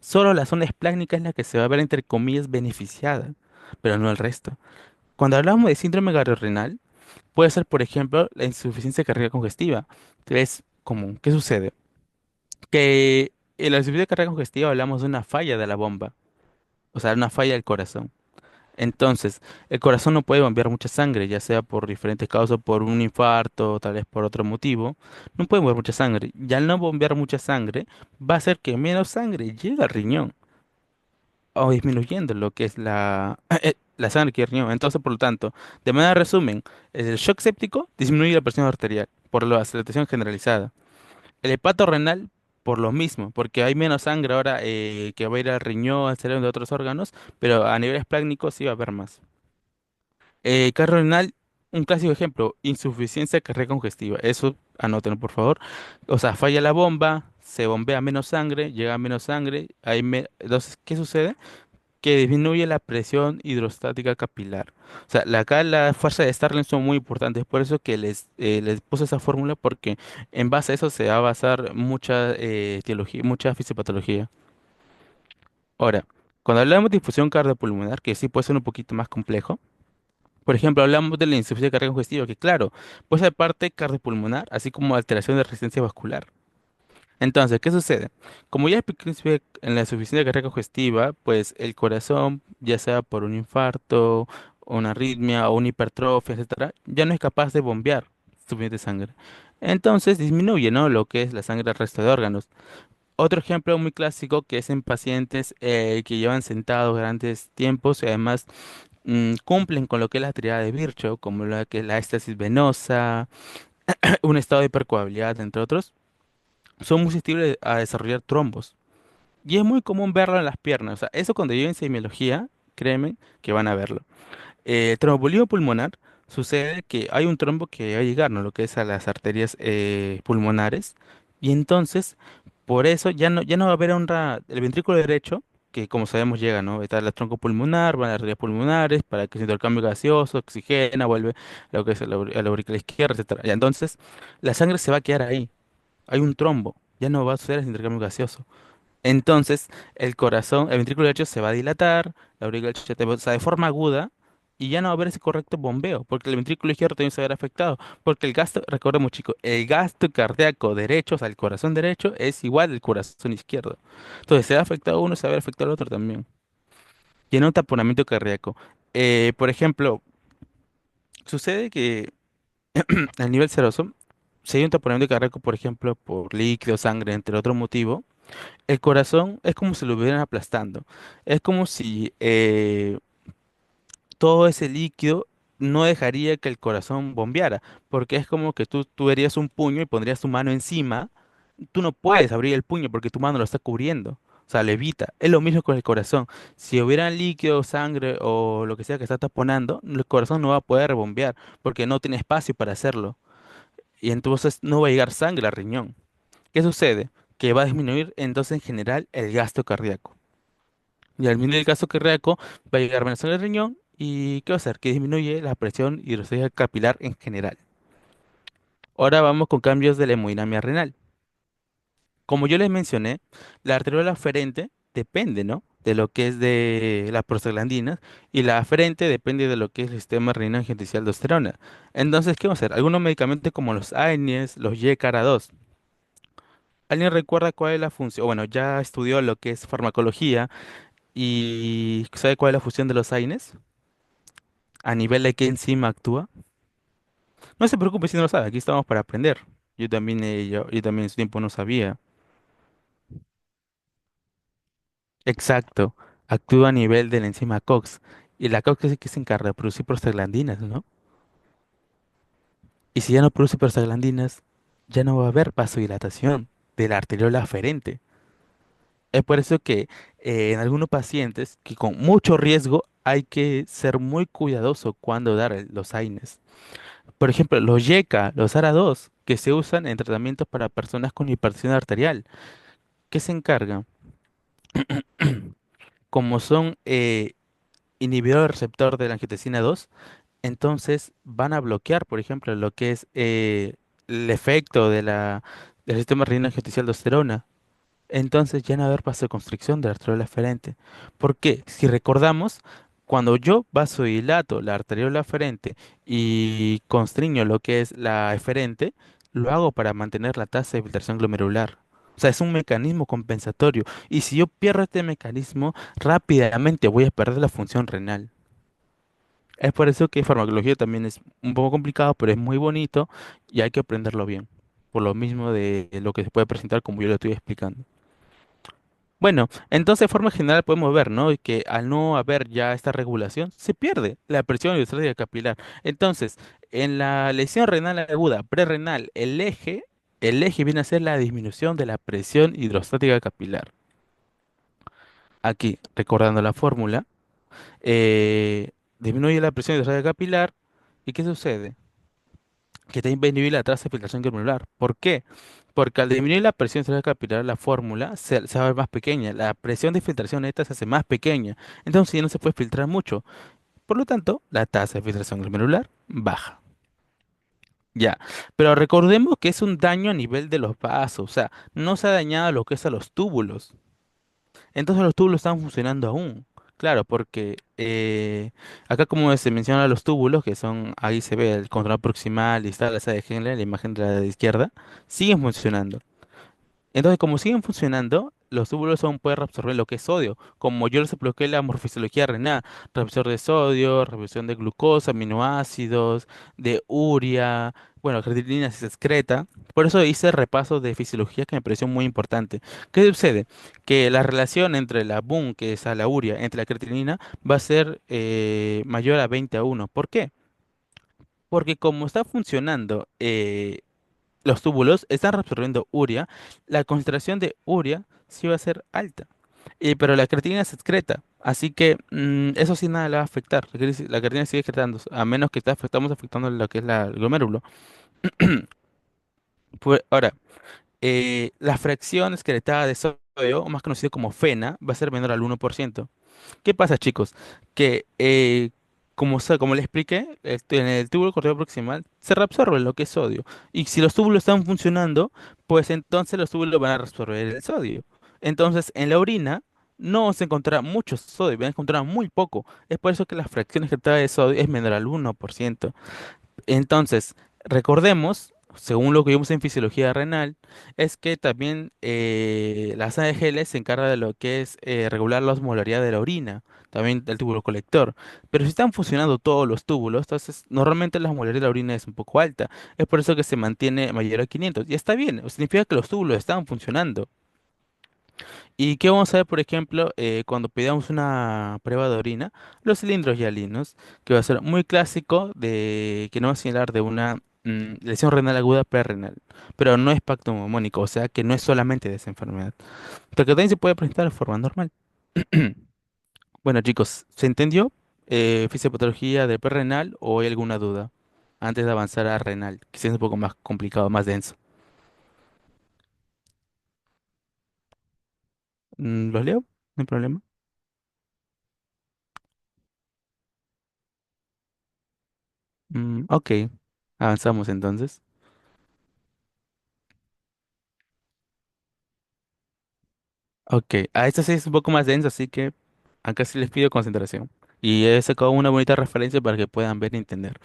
Solo la zona esplácnica es la que se va a ver, entre comillas, beneficiada, pero no el resto. Cuando hablamos de síndrome renal, puede ser, por ejemplo, la insuficiencia cardíaca congestiva, que es común. ¿Qué sucede? Que En la insuficiencia cardíaca congestiva hablamos de una falla de la bomba, o sea, una falla del corazón. Entonces, el corazón no puede bombear mucha sangre, ya sea por diferentes causas, por un infarto, tal vez por otro motivo. No puede bombear mucha sangre. Y al no bombear mucha sangre, va a hacer que menos sangre llegue al riñón, o disminuyendo lo que es la sangre que llega al riñón. Entonces, por lo tanto, de manera resumen, el shock séptico disminuye la presión arterial por la aceleración generalizada. El hepato renal, por lo mismo, porque hay menos sangre ahora que va a ir al riñón, al cerebro de otros órganos, pero a nivel esplácnico sí va a haber más. Carro renal, un clásico ejemplo, insuficiencia cardíaca congestiva. Eso anótenlo, por favor. O sea, falla la bomba, se bombea menos sangre, llega menos sangre. Entonces, ¿qué sucede? Que disminuye la presión hidrostática capilar. O sea, acá la fuerza de Starling son muy importantes. Por eso que les puse esa fórmula, porque en base a eso se va a basar mucha etiología, mucha fisiopatología. Ahora, cuando hablamos de difusión cardiopulmonar, que sí puede ser un poquito más complejo. Por ejemplo, hablamos de la insuficiencia cardíaca congestiva, que claro, puede ser parte cardiopulmonar, así como alteración de resistencia vascular. Entonces, ¿qué sucede? Como ya expliqué en la insuficiencia cardíaca congestiva, pues el corazón, ya sea por un infarto, una arritmia o una hipertrofia, etcétera, ya no es capaz de bombear suficiente sangre. Entonces disminuye, ¿no? Lo que es la sangre al resto de órganos. Otro ejemplo muy clásico que es en pacientes que llevan sentados grandes tiempos y además cumplen con lo que es la triada de Virchow, como la que es la éstasis venosa, un estado de hipercoagulabilidad, entre otros, son muy susceptibles a desarrollar trombos. Y es muy común verlo en las piernas. O sea, eso cuando lleven semiología, créeme que van a verlo. El tromboembolismo pulmonar sucede que hay un trombo que va a llegar, ¿no? Lo que es a las arterias pulmonares. Y entonces, por eso ya no va a haber el ventrículo derecho, que como sabemos llega, ¿no? Está el tronco pulmonar, van las arterias pulmonares, para que se intercambie gaseoso, oxigena, vuelve lo que es a la auricular izquierda, etcétera. Y entonces, la sangre se va a quedar ahí. Hay un trombo. Ya no va a suceder ese intercambio gaseoso. Entonces, el corazón, el ventrículo derecho se va a dilatar, la aurícula derecha, o sea, de forma aguda, y ya no va a haber ese correcto bombeo, porque el ventrículo izquierdo también se va a ver afectado, porque el gasto, recordemos chicos, el gasto cardíaco derecho, o sea, el corazón derecho, es igual al corazón izquierdo. Entonces, se va afectado uno, se va a ver afectado el otro también. Y en un taponamiento cardíaco. Por ejemplo, sucede que a nivel seroso, si hay un taponamiento cardíaco, por ejemplo, por líquido, sangre, entre otro motivo, el corazón es como si lo hubieran aplastando. Es como si todo ese líquido no dejaría que el corazón bombeara, porque es como que tú harías un puño y pondrías tu mano encima. Tú no puedes abrir el puño porque tu mano lo está cubriendo. O sea, lo evita. Es lo mismo con el corazón. Si hubiera líquido, sangre o lo que sea que está taponando, el corazón no va a poder bombear porque no tiene espacio para hacerlo. Y entonces no va a llegar sangre al riñón. ¿Qué sucede? Que va a disminuir entonces en general el gasto cardíaco. Y al disminuir el gasto cardíaco va a llegar menos sangre al riñón y ¿qué va a hacer? Que disminuye la presión hidrostática capilar en general. Ahora vamos con cambios de la hemodinamia renal. Como yo les mencioné, la arteriola aferente depende, ¿no? De lo que es de las prostaglandinas y la aferente depende de lo que es el sistema renina angiotensina aldosterona. Entonces, ¿qué vamos a hacer? Algunos medicamentos como los AINES, los YCARA2. ¿Alguien recuerda cuál es la función? Bueno, ya estudió lo que es farmacología y ¿sabe cuál es la función de los AINES? A nivel de qué enzima actúa. No se preocupe si no lo sabe, aquí estamos para aprender. Yo también en su tiempo no sabía. Exacto, actúa a nivel de la enzima COX. Y la COX es el que se encarga de producir prostaglandinas, ¿no? Y si ya no produce prostaglandinas, ya no va a haber vasodilatación de la arteriola aferente. Es por eso que en algunos pacientes que con mucho riesgo hay que ser muy cuidadoso cuando dar los AINES. Por ejemplo, los YECA, los ARA2, que se usan en tratamientos para personas con hipertensión arterial. ¿Qué se encargan? Como son inhibidores del receptor de la angiotensina 2, entonces van a bloquear, por ejemplo, lo que es el efecto del sistema renina angiotensina aldosterona. Entonces ya no va a haber vasoconstricción de la arteriola aferente. ¿Por qué? Si recordamos, cuando yo vasodilato la arteriola aferente y constriño lo que es la eferente, lo hago para mantener la tasa de filtración glomerular. O sea, es un mecanismo compensatorio. Y si yo pierdo este mecanismo, rápidamente voy a perder la función renal. Es por eso que farmacología también es un poco complicado, pero es muy bonito y hay que aprenderlo bien. Por lo mismo de lo que se puede presentar como yo lo estoy explicando. Bueno, entonces de forma general podemos ver, ¿no? Que al no haber ya esta regulación, se pierde la presión hidrostática capilar. Entonces, en la lesión renal aguda prerrenal, el eje viene a ser la disminución de la presión hidrostática capilar. Aquí, recordando la fórmula, disminuye la presión hidrostática capilar. ¿Y qué sucede? Que te disminuye la tasa de filtración glomerular. ¿Por qué? Porque al disminuir la presión hidrostática capilar, la fórmula se va a ver más pequeña. La presión de filtración neta se hace más pequeña. Entonces ya no se puede filtrar mucho. Por lo tanto, la tasa de filtración glomerular baja. Ya. Pero recordemos que es un daño a nivel de los vasos. O sea, no se ha dañado lo que es a los túbulos. Entonces los túbulos están funcionando aún. Claro, porque acá como se menciona los túbulos, que son, ahí se ve el control proximal y está la sala de Henle, la imagen de la izquierda, siguen funcionando. Entonces, como siguen funcionando, los túbulos aún pueden reabsorber lo que es sodio. Como yo les expliqué la morfofisiología renal, reabsorción de sodio, reabsorción de glucosa, aminoácidos, de urea, bueno, creatinina se excreta. Por eso hice el repaso de fisiología que me pareció muy importante. ¿Qué sucede? Que la relación entre la BUN, que es a la urea, entre la creatinina, va a ser mayor a 20 a 1. ¿Por qué? Porque como está funcionando los túbulos están reabsorbiendo urea, la concentración de urea sí va a ser alta, pero la creatinina se excreta, así que eso sí nada le va a afectar, la creatinina sigue excretando, a menos que estamos afectando lo que es el glomérulo. Pues, ahora, la fracción excretada de sodio, o más conocido como FeNA, va a ser menor al 1%. ¿Qué pasa, chicos? Que como le expliqué, en el túbulo corteo proximal se reabsorbe lo que es sodio. Y si los túbulos están funcionando, pues entonces los túbulos van a reabsorber el sodio. Entonces, en la orina no se encontrará mucho sodio, van a encontrar muy poco. Es por eso que la fracción excretada de sodio es menor al 1%. Entonces, recordemos, según lo que vimos en fisiología renal, es que también la sal de geles se encarga de lo que es regular la osmolaridad de la orina, también del túbulo colector. Pero si están funcionando todos los túbulos, entonces normalmente la osmolaridad de la orina es un poco alta. Es por eso que se mantiene mayor a 500. Y está bien, significa que los túbulos están funcionando. ¿Y qué vamos a ver, por ejemplo, cuando pidamos una prueba de orina? Los cilindros hialinos, que va a ser muy clásico de que no va a señalar de una lesión renal aguda prerrenal, pero no es pacto homónico, o sea que no es solamente de esa enfermedad, pero que también se puede presentar de forma normal. Bueno, chicos, ¿se entendió fisiopatología de prerrenal o hay alguna duda antes de avanzar a renal, que sí es un poco más complicado, más denso? ¿Los leo? No hay problema. Ok, avanzamos entonces. Ok, a esta sí es un poco más denso, así que acá sí les pido concentración. Y he sacado una bonita referencia para que puedan ver y entender.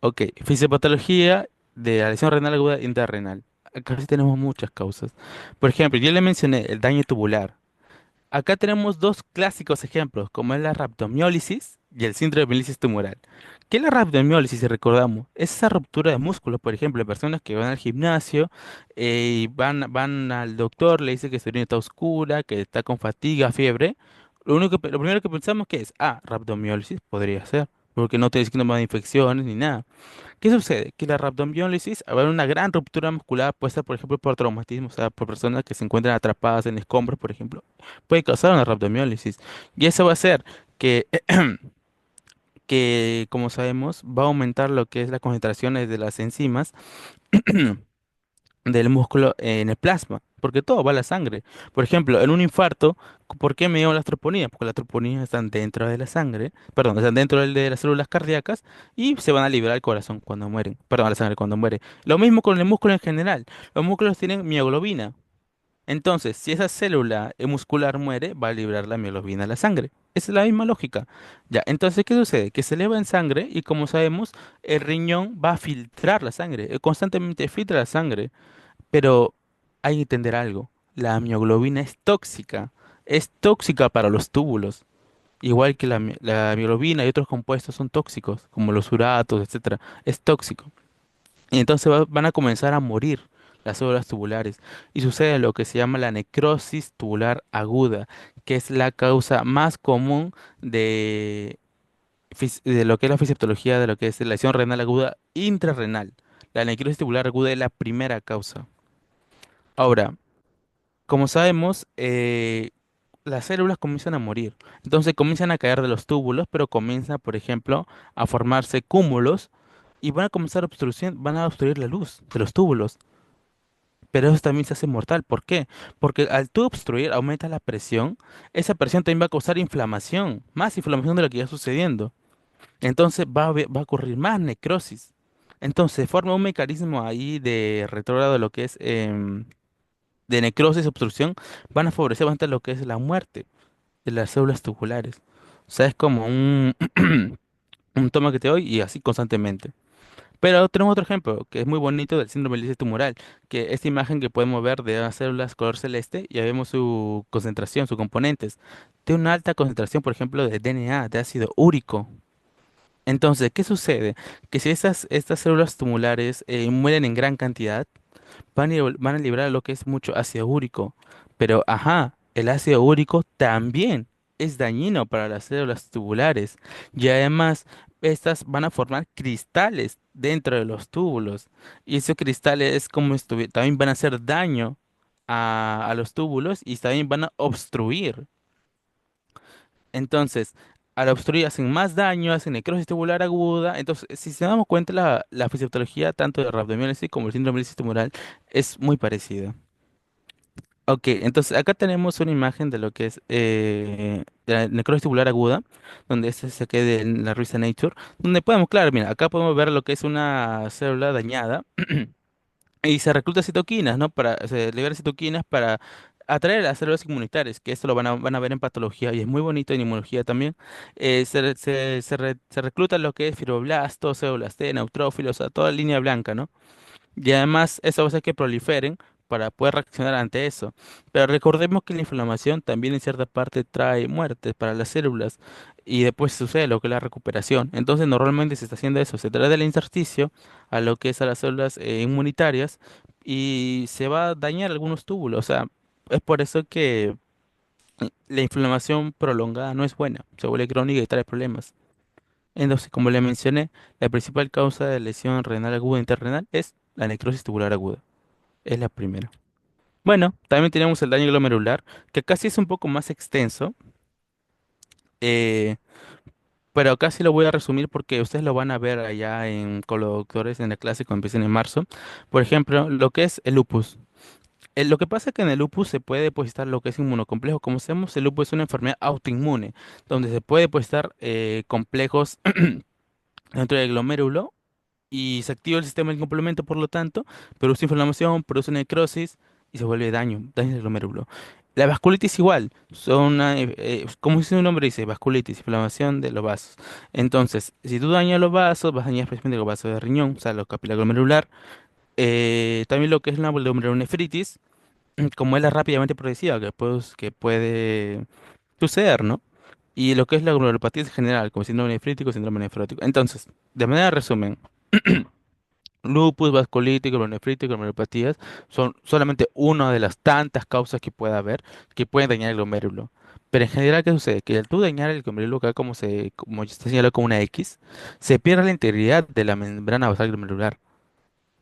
Ok, fisiopatología de la lesión renal aguda intrarrenal. Acá sí tenemos muchas causas. Por ejemplo, yo le mencioné el daño tubular. Acá tenemos dos clásicos ejemplos, como es la rhabdomiólisis y el síndrome de mielitis tumoral. ¿Qué es la rhabdomiólisis, si recordamos? Es esa ruptura de músculos, por ejemplo, de personas que van al gimnasio y van al doctor, le dice que su orina está oscura, que está con fatiga, fiebre. Lo primero que pensamos que es, rhabdomiólisis podría ser, porque no tiene síntomas de infecciones ni nada. ¿Qué sucede? Que la rhabdomiólisis, al haber una gran ruptura muscular, puede ser, por ejemplo, por traumatismo, o sea, por personas que se encuentran atrapadas en escombros, por ejemplo, puede causar una rhabdomiólisis. Y eso va a hacer que, que, como sabemos, va a aumentar lo que es las concentraciones de las enzimas del músculo en el plasma, porque todo va a la sangre. Por ejemplo, en un infarto, ¿por qué me dio las troponinas? Porque las troponinas están dentro de la sangre, perdón, están dentro de las células cardíacas y se van a liberar al corazón cuando mueren, perdón, a la sangre cuando muere. Lo mismo con el músculo en general. Los músculos tienen mioglobina. Entonces, si esa célula muscular muere, va a liberar la mioglobina a la sangre. Esa es la misma lógica. Ya, entonces, ¿qué sucede? Que se eleva en sangre y como sabemos, el riñón va a filtrar la sangre, constantemente filtra la sangre. Pero hay que entender algo. la mioglobina es tóxica para los túbulos. Igual que la mioglobina y otros compuestos son tóxicos, como los uratos, etcétera, es tóxico. Y entonces van a comenzar a morir las células tubulares. Y sucede lo que se llama la necrosis tubular aguda, que es la causa más común de, de lo que es la fisiopatología de lo que es la lesión renal aguda intrarrenal. La necrosis tubular aguda es la primera causa. Ahora, como sabemos, las células comienzan a morir. Entonces comienzan a caer de los túbulos, pero comienzan, por ejemplo, a formarse cúmulos y van a comenzar a van a obstruir la luz de los túbulos. Pero eso también se hace mortal. ¿Por qué? Porque al tú obstruir aumenta la presión. Esa presión también va a causar inflamación, más inflamación de lo que ya está sucediendo. Entonces va a ocurrir más necrosis. Entonces forma un mecanismo ahí de retrógrado de lo que es de necrosis, obstrucción, van a favorecer bastante lo que es la muerte de las células tubulares. O sea, es como un toma que te doy y así constantemente. Pero tenemos otro ejemplo que es muy bonito del síndrome de lisis tumoral, que esta imagen que podemos ver de las células color celeste, ya vemos su concentración, sus componentes. Tiene una alta concentración, por ejemplo, de DNA, de ácido úrico. Entonces, ¿qué sucede? Que si estas células tumulares mueren en gran cantidad, van a liberar lo que es mucho ácido úrico. Pero, ajá, el ácido úrico también es dañino para las células tubulares. Y además, estas van a formar cristales dentro de los túbulos. Y esos cristales es como también van a hacer daño a los túbulos y también van a obstruir. Entonces, al obstruir hacen más daño, hacen necrosis tubular aguda. Entonces, si se damos cuenta, la fisiopatología tanto de rhabdomiólisis como el síndrome de lisis tumoral es muy parecida. Ok, entonces acá tenemos una imagen de lo que es de la necrosis tubular aguda, donde este se quede en la revista Nature, donde podemos, claro, mira, acá podemos ver lo que es una célula dañada y se recluta citoquinas, ¿no? Se libera citoquinas para atraer a las células inmunitarias, que esto lo van a ver en patología y es muy bonito en inmunología también. Se recluta lo que es fibroblastos, células T, neutrófilos, a toda línea blanca, ¿no? Y además eso va a hacer que proliferen para poder reaccionar ante eso. Pero recordemos que la inflamación también en cierta parte trae muerte para las células y después sucede lo que es la recuperación. Entonces normalmente se está haciendo eso, se trae del intersticio a lo que es a las células inmunitarias y se va a dañar algunos túbulos. O sea, es por eso que la inflamación prolongada no es buena, se vuelve crónica y trae problemas. Entonces, como le mencioné, la principal causa de lesión renal aguda interrenal es la necrosis tubular aguda. Es la primera. Bueno, también tenemos el daño glomerular, que casi es un poco más extenso, eh, pero casi lo voy a resumir porque ustedes lo van a ver allá con los doctores en la clase cuando empiecen en marzo. Por ejemplo, lo que es el lupus. Lo que pasa es que en el lupus se puede depositar lo que es inmunocomplejo. Como sabemos, el lupus es una enfermedad autoinmune, donde se puede depositar complejos dentro del glomérulo y se activa el sistema del complemento, por lo tanto, produce inflamación, produce necrosis y se vuelve daño del glomérulo. La vasculitis igual, como dice su nombre dice, vasculitis, inflamación de los vasos. Entonces, si tú dañas los vasos, vas a dañar especialmente los vasos de riñón, o sea, los capilar glomerular. También lo que es la glomerulonefritis, como es la rápidamente progresiva, que puede suceder, ¿no? Y lo que es la glomerulopatía en general, como síndrome nefrítico, síndrome nefrótico. Entonces, de manera de resumen, lupus, vasculitis, glomerulonefritis, glomerulopatías son solamente una de las tantas causas que puede haber que pueden dañar el glomérulo. Pero en general, ¿qué sucede? Que al tú dañar el glomérulo, acá como está señalado como una X, se pierde la integridad de la membrana basal glomerular.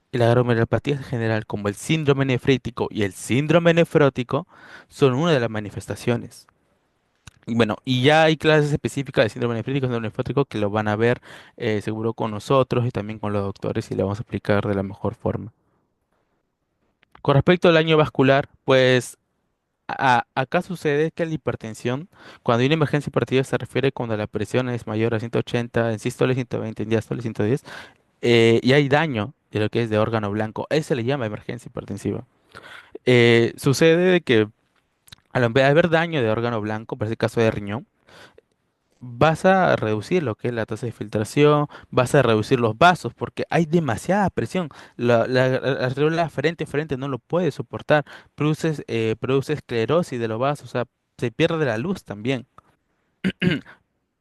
Y la glomerulopatía en general, como el síndrome nefrítico y el síndrome nefrótico, son una de las manifestaciones. Y bueno, y ya hay clases específicas de síndrome nefrítico y síndrome nefrótico que lo van a ver seguro con nosotros y también con los doctores y le vamos a explicar de la mejor forma. Con respecto al daño vascular, pues acá sucede que la hipertensión, cuando hay una emergencia hipertensiva se refiere cuando la presión es mayor a 180, en sístole 120, en diástole 110, y hay daño de lo que es de órgano blanco. Eso se le llama emergencia hipertensiva. Sucede de que al haber daño de órgano blanco, por ese caso de riñón, vas a reducir lo que es la tasa de filtración, vas a reducir los vasos porque hay demasiada presión. La arteriola frente a frente no lo puede soportar, produce esclerosis de los vasos, o sea, se pierde la luz también.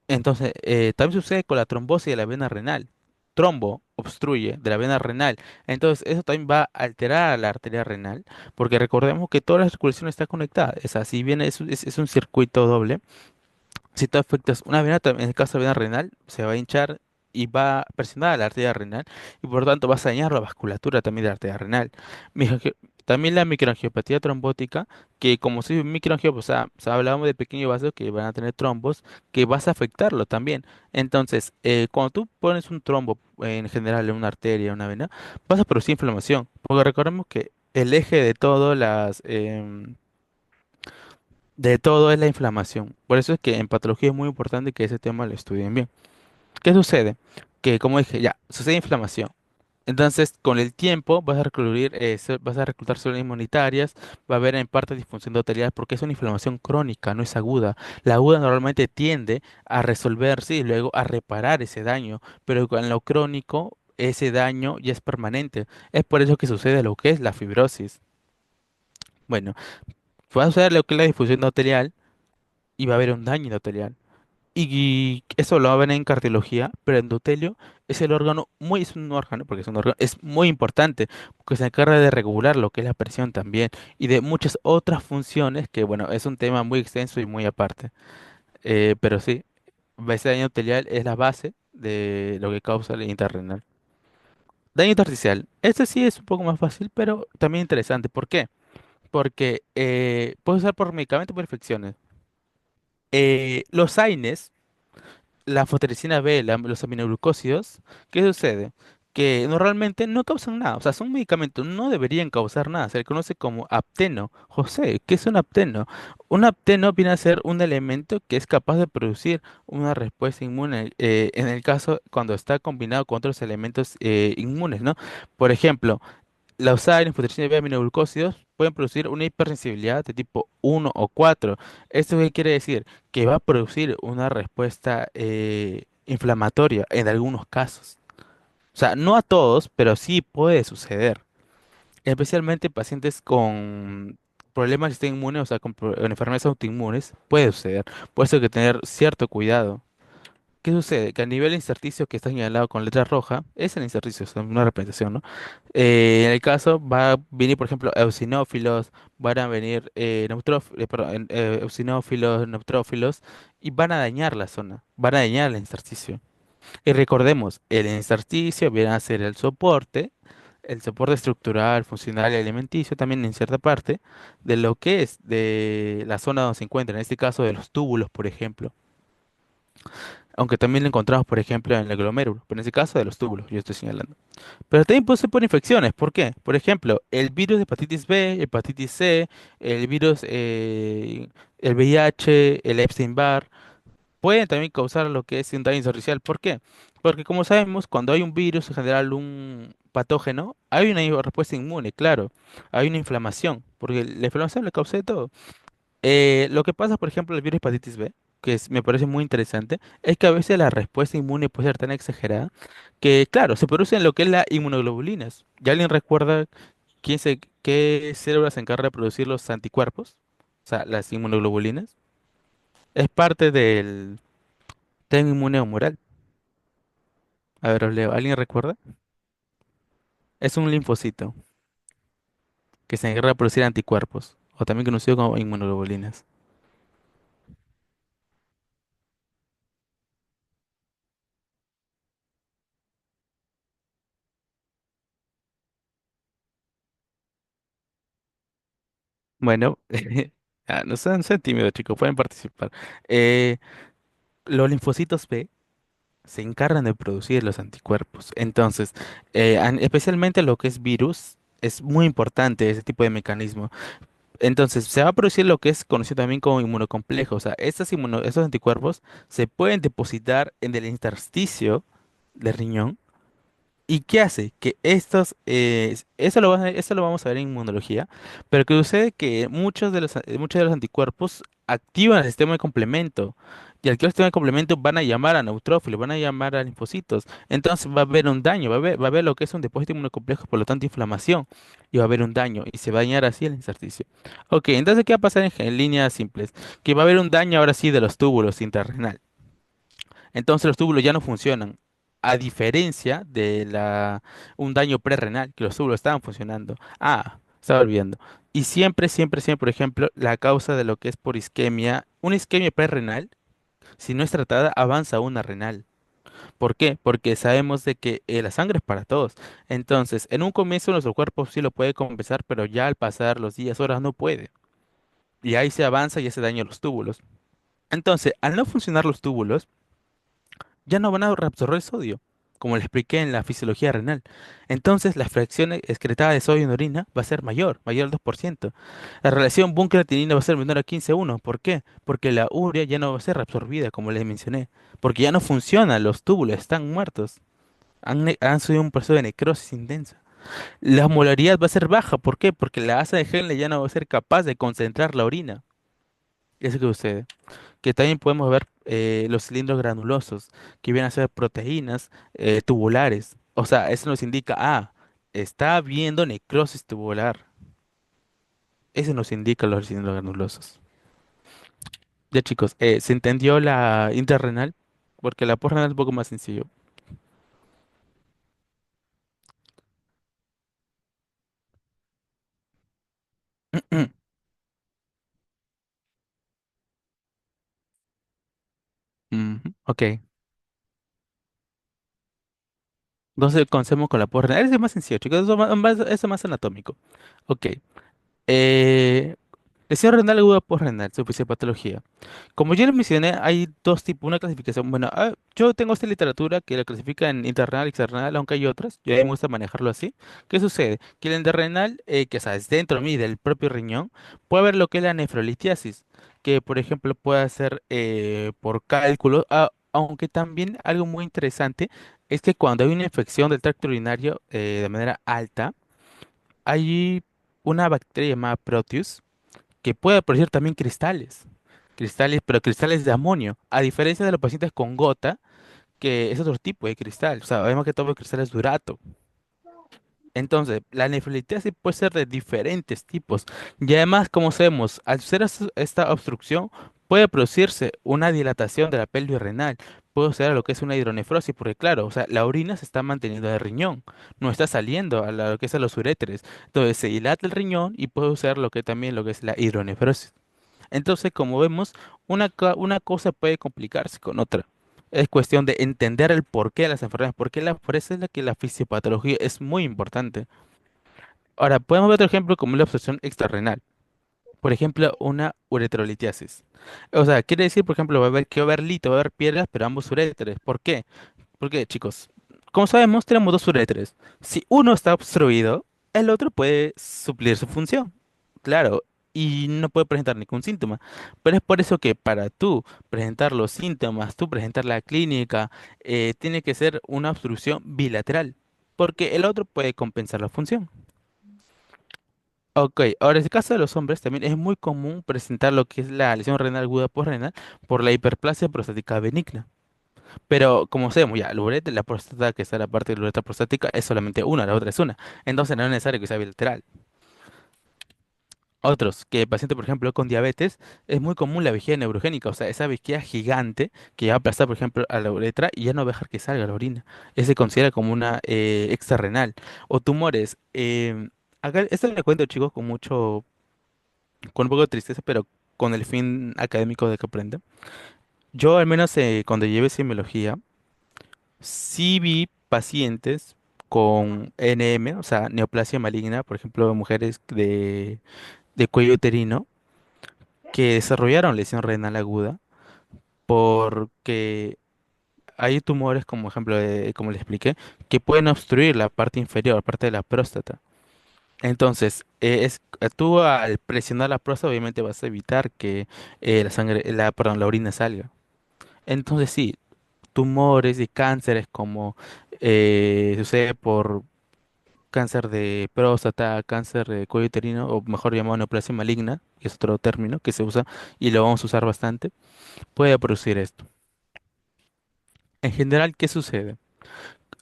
Entonces, también sucede con la trombosis de la vena renal. Trombo obstruye de la vena renal. Entonces, eso también va a alterar a la arteria renal, porque recordemos que toda la circulación está conectada. Es así, bien, es un circuito doble. Si tú afectas una vena, en el caso de vena renal, se va a hinchar y va a presionar a la arteria renal y por lo tanto vas a dañar la vasculatura también de la arteria renal. Microangi- También la microangiopatía trombótica, que como si microangiopatía, o sea, hablábamos de pequeños vasos que van a tener trombos, que vas a afectarlo también. Entonces, cuando tú pones un trombo en general en una arteria, en una vena, vas a producir inflamación, porque recordemos que el eje de todas de todo es la inflamación. Por eso es que en patología es muy importante que ese tema lo estudien bien. ¿Qué sucede? Que como dije, ya, sucede inflamación. Entonces, con el tiempo vas a reclutar células inmunitarias, va a haber en parte disfunción endotelial porque es una inflamación crónica, no es aguda. La aguda normalmente tiende a resolverse y luego a reparar ese daño, pero con lo crónico, ese daño ya es permanente. Es por eso que sucede lo que es la fibrosis. Bueno, va a suceder lo que es la disfunción endotelial y va a haber un daño endotelial. Y eso lo va a ver en cardiología, pero endotelio es un órgano, porque es un órgano, es muy importante, porque se encarga de regular lo que es la presión también y de muchas otras funciones que, bueno, es un tema muy extenso y muy aparte. Pero sí, ese daño endotelial es la base de lo que causa el interrenal. Daño intersticial. Este sí es un poco más fácil, pero también interesante. ¿Por qué? Porque puede usar por medicamento por infecciones. Los AINES, la fosfaticina B, los aminoglucósidos, ¿qué sucede? Que normalmente no causan nada, o sea, son medicamentos, no deberían causar nada, se le conoce como apteno. José, ¿qué es un apteno? Un apteno viene a ser un elemento que es capaz de producir una respuesta inmune, en el caso cuando está combinado con otros elementos inmunes, ¿no? Por ejemplo, la USAID, fosfaticina B aminoglucósidos, pueden producir una hipersensibilidad de tipo 1 o 4. ¿Esto qué quiere decir? Que va a producir una respuesta inflamatoria en algunos casos. O sea, no a todos, pero sí puede suceder. Especialmente en pacientes con problemas del sistema inmune, o sea, con enfermedades autoinmunes, puede suceder. Por eso hay que tener cierto cuidado. ¿Qué sucede? Que a nivel inserticio que está señalado con letra roja, es el inserticio, es una representación, ¿no? En el caso va a venir, por ejemplo, eosinófilos, van a venir eosinófilos, neutrófilos, y van a dañar la zona, van a dañar el inserticio. Y recordemos, el inserticio viene a ser el soporte estructural, funcional y alimenticio, también en cierta parte, de lo que es de la zona donde se encuentra, en este caso de los túbulos, por ejemplo. Aunque también lo encontramos, por ejemplo, en el glomérulo, pero en este caso de los túbulos, yo estoy señalando. Pero también puede ser por infecciones. ¿Por qué? Por ejemplo, el virus de hepatitis B, hepatitis C, el virus, el VIH, el Epstein-Barr, pueden también causar lo que es un daño intersticial. ¿Por qué? Porque como sabemos, cuando hay un virus, en general un patógeno, hay una respuesta inmune, claro. Hay una inflamación, porque la inflamación le causa de todo. Lo que pasa, por ejemplo, el virus hepatitis B, me parece muy interesante, es que a veces la respuesta inmune puede ser tan exagerada que, claro, se producen lo que es la inmunoglobulinas. ¿Ya alguien recuerda qué célula se encarga de producir los anticuerpos? O sea, las inmunoglobulinas. Es parte del sistema inmune humoral. A ver, os leo. ¿Alguien recuerda? Es un linfocito que se encarga de producir anticuerpos, o también conocido como inmunoglobulinas. Bueno, no sean tímidos, chicos, pueden participar. Eh, los linfocitos B se encargan de producir los anticuerpos. Entonces, especialmente lo que es virus, es muy importante ese tipo de mecanismo. Entonces, se va a producir lo que es conocido también como inmunocomplejo. O sea, estos anticuerpos se pueden depositar en el intersticio del riñón. ¿Y qué hace? Que eso lo vamos a ver en inmunología, pero que sucede que muchos de los anticuerpos activan el sistema de complemento. Y al activar el sistema de complemento van a llamar a neutrófilos, van a llamar a linfocitos. Entonces va a haber un daño, va a haber lo que es un depósito inmunocomplejo, por lo tanto inflamación. Y va a haber un daño y se va a dañar así el intersticio. Ok, entonces ¿qué va a pasar en líneas simples? Que va a haber un daño ahora sí de los túbulos intrarrenal. Entonces los túbulos ya no funcionan. A diferencia de un daño prerrenal, que los túbulos estaban funcionando. Ah, estaba olvidando. Y siempre, siempre, siempre, por ejemplo, la causa de lo que es por isquemia, una isquemia prerrenal, si no es tratada, avanza a una renal. ¿Por qué? Porque sabemos de que la sangre es para todos. Entonces, en un comienzo nuestro cuerpo sí lo puede compensar, pero ya al pasar los días, horas, no puede. Y ahí se avanza y hace daño a los túbulos. Entonces, al no funcionar los túbulos, ya no van a reabsorber sodio, como le expliqué en la fisiología renal. Entonces, la fracción excretada de sodio en orina va a ser mayor, mayor al 2%. La relación búnker-creatinina va a ser menor a 15:1. ¿Por qué? Porque la urea ya no va a ser reabsorbida, como les mencioné. Porque ya no funcionan, los túbulos están muertos. Han subido un proceso de necrosis intensa. La osmolaridad va a ser baja. ¿Por qué? Porque la asa de Henle ya no va a ser capaz de concentrar la orina. Eso que sucede que también podemos ver los cilindros granulosos, que vienen a ser proteínas tubulares. O sea, eso nos indica, está habiendo necrosis tubular. Eso nos indica los cilindros granulosos. Ya chicos, ¿se entendió la intrarrenal? Porque la porrenal es un poco más sencillo. Ujú, ok, entonces comencemos con la porrenal. Ese es más sencillo, chicos, eso es más anatómico. Ok, lesión renal aguda porrenal, su fisiopatología. Como ya les mencioné, hay dos tipos, una clasificación. Bueno, yo tengo esta literatura que la clasifica en interrenal y extrarrenal, aunque hay otras. Yo a mí me gusta manejarlo así. ¿Qué sucede? Que el interrenal, que sabes, dentro de mí, del propio riñón, puede haber lo que es la nefrolitiasis, que por ejemplo puede ser por cálculos, aunque también algo muy interesante es que cuando hay una infección del tracto urinario de manera alta, hay una bacteria llamada Proteus que puede producir también cristales, pero cristales de amonio, a diferencia de los pacientes con gota, que es otro tipo de cristal, o sea, sabemos que todo el cristal es durato. Entonces, la nefrolitiasis puede ser de diferentes tipos. Y además, como sabemos, al ser esta obstrucción, puede producirse una dilatación de la pelvis renal. Puede ser lo que es una hidronefrosis, porque claro, o sea, la orina se está manteniendo del riñón, no está saliendo a lo que es a los uréteres. Entonces, se dilata el riñón y puede ser lo que también lo que es la hidronefrosis. Entonces, como vemos, una cosa puede complicarse con otra. Es cuestión de entender el porqué de las enfermedades, porque por eso es la que la fisiopatología es muy importante. Ahora, podemos ver otro ejemplo como la obstrucción extrarrenal. Por ejemplo, una ureterolitiasis. O sea, quiere decir, por ejemplo, va a haber lito, va a haber piedras, pero ambos uréteres. ¿Por qué? Porque, chicos, como sabemos, tenemos dos uréteres. Si uno está obstruido, el otro puede suplir su función. Claro, y no puede presentar ningún síntoma. Pero es por eso que para tú presentar los síntomas, tú presentar la clínica, tiene que ser una obstrucción bilateral, porque el otro puede compensar la función. Ok, ahora en el caso de los hombres también es muy común presentar lo que es la lesión renal aguda posrenal por la hiperplasia prostática benigna. Pero como sabemos ya, el ureter, la próstata, que está en la parte de la uretra prostática, es solamente una, la otra es una. Entonces no es necesario que sea bilateral. Otros, que el paciente, por ejemplo, con diabetes, es muy común la vejiga neurogénica, o sea, esa vejiga gigante que va a aplastar, por ejemplo, a la uretra y ya no va a dejar que salga la orina. Ese se considera como una extrarrenal. O tumores. Acá, esto le cuento, chicos, con un poco de tristeza, pero con el fin académico de que aprendan. Yo, al menos cuando llevé semiología, sí vi pacientes con NM, o sea, neoplasia maligna, por ejemplo, mujeres de cuello uterino, que desarrollaron lesión renal aguda porque hay tumores, como ejemplo, como les expliqué, que pueden obstruir la parte inferior, la parte de la próstata. Entonces, tú al presionar la próstata, obviamente vas a evitar que perdón, la orina salga. Entonces, sí, tumores y cánceres como sucede por cáncer de próstata, cáncer de cuello uterino, o mejor llamado neoplasia maligna, que es otro término que se usa y lo vamos a usar bastante, puede producir esto. En general, ¿qué sucede?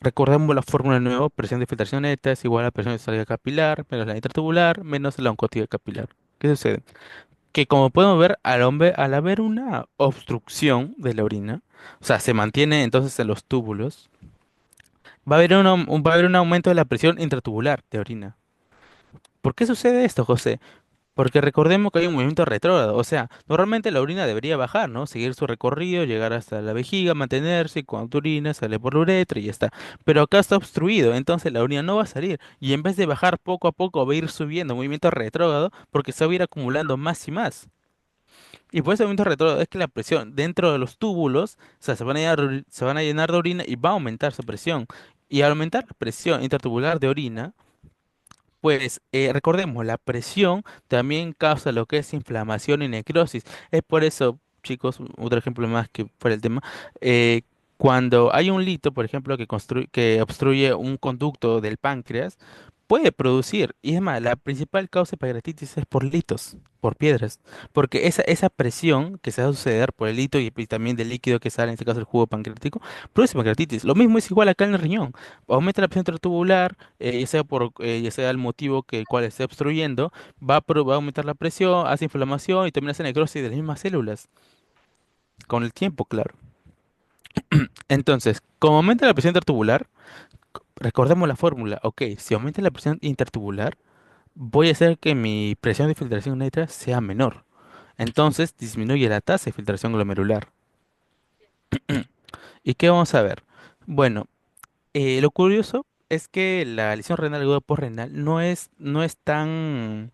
Recordemos la fórmula de nuevo: presión de filtración neta es igual a presión de salida capilar menos la intratubular menos la oncotilia capilar. ¿Qué sucede? Que como podemos ver, al hombre, al haber una obstrucción de la orina, o sea, se mantiene entonces en los túbulos, va a haber un aumento de la presión intratubular de orina. ¿Por qué sucede esto, José? Porque recordemos que hay un movimiento retrógrado, o sea, normalmente la orina debería bajar, ¿no? Seguir su recorrido, llegar hasta la vejiga, mantenerse, y cuando tu orina sale por la uretra y ya está. Pero acá está obstruido, entonces la orina no va a salir y en vez de bajar poco a poco va a ir subiendo, movimiento retrógrado, porque se va a ir acumulando más y más. Y por ese movimiento retrógrado es que la presión dentro de los túbulos, o sea, se van a llenar de orina y va a aumentar su presión. Y al aumentar la presión intratubular de orina, pues recordemos, la presión también causa lo que es inflamación y necrosis. Es por eso, chicos, otro ejemplo más que fuera el tema, eh, cuando hay un lito, por ejemplo, que obstruye un conducto del páncreas, puede producir, y es más, la principal causa de pancreatitis es por litos, por piedras, porque esa presión que se va a suceder por el lito y también del líquido que sale, en este caso el jugo pancreático, produce pancreatitis. Lo mismo es igual acá en el riñón. Aumenta la presión intratubular, ya sea el motivo que el cual esté obstruyendo, va a aumentar la presión, hace inflamación y también hace necrosis de las mismas células, con el tiempo, claro. Entonces, como aumenta la presión intertubular, recordemos la fórmula, ok, si aumenta la presión intertubular, voy a hacer que mi presión de filtración neta sea menor. Entonces, disminuye la tasa de filtración glomerular. ¿Y qué vamos a ver? Bueno, lo curioso es que la lesión renal aguda postrenal no es tan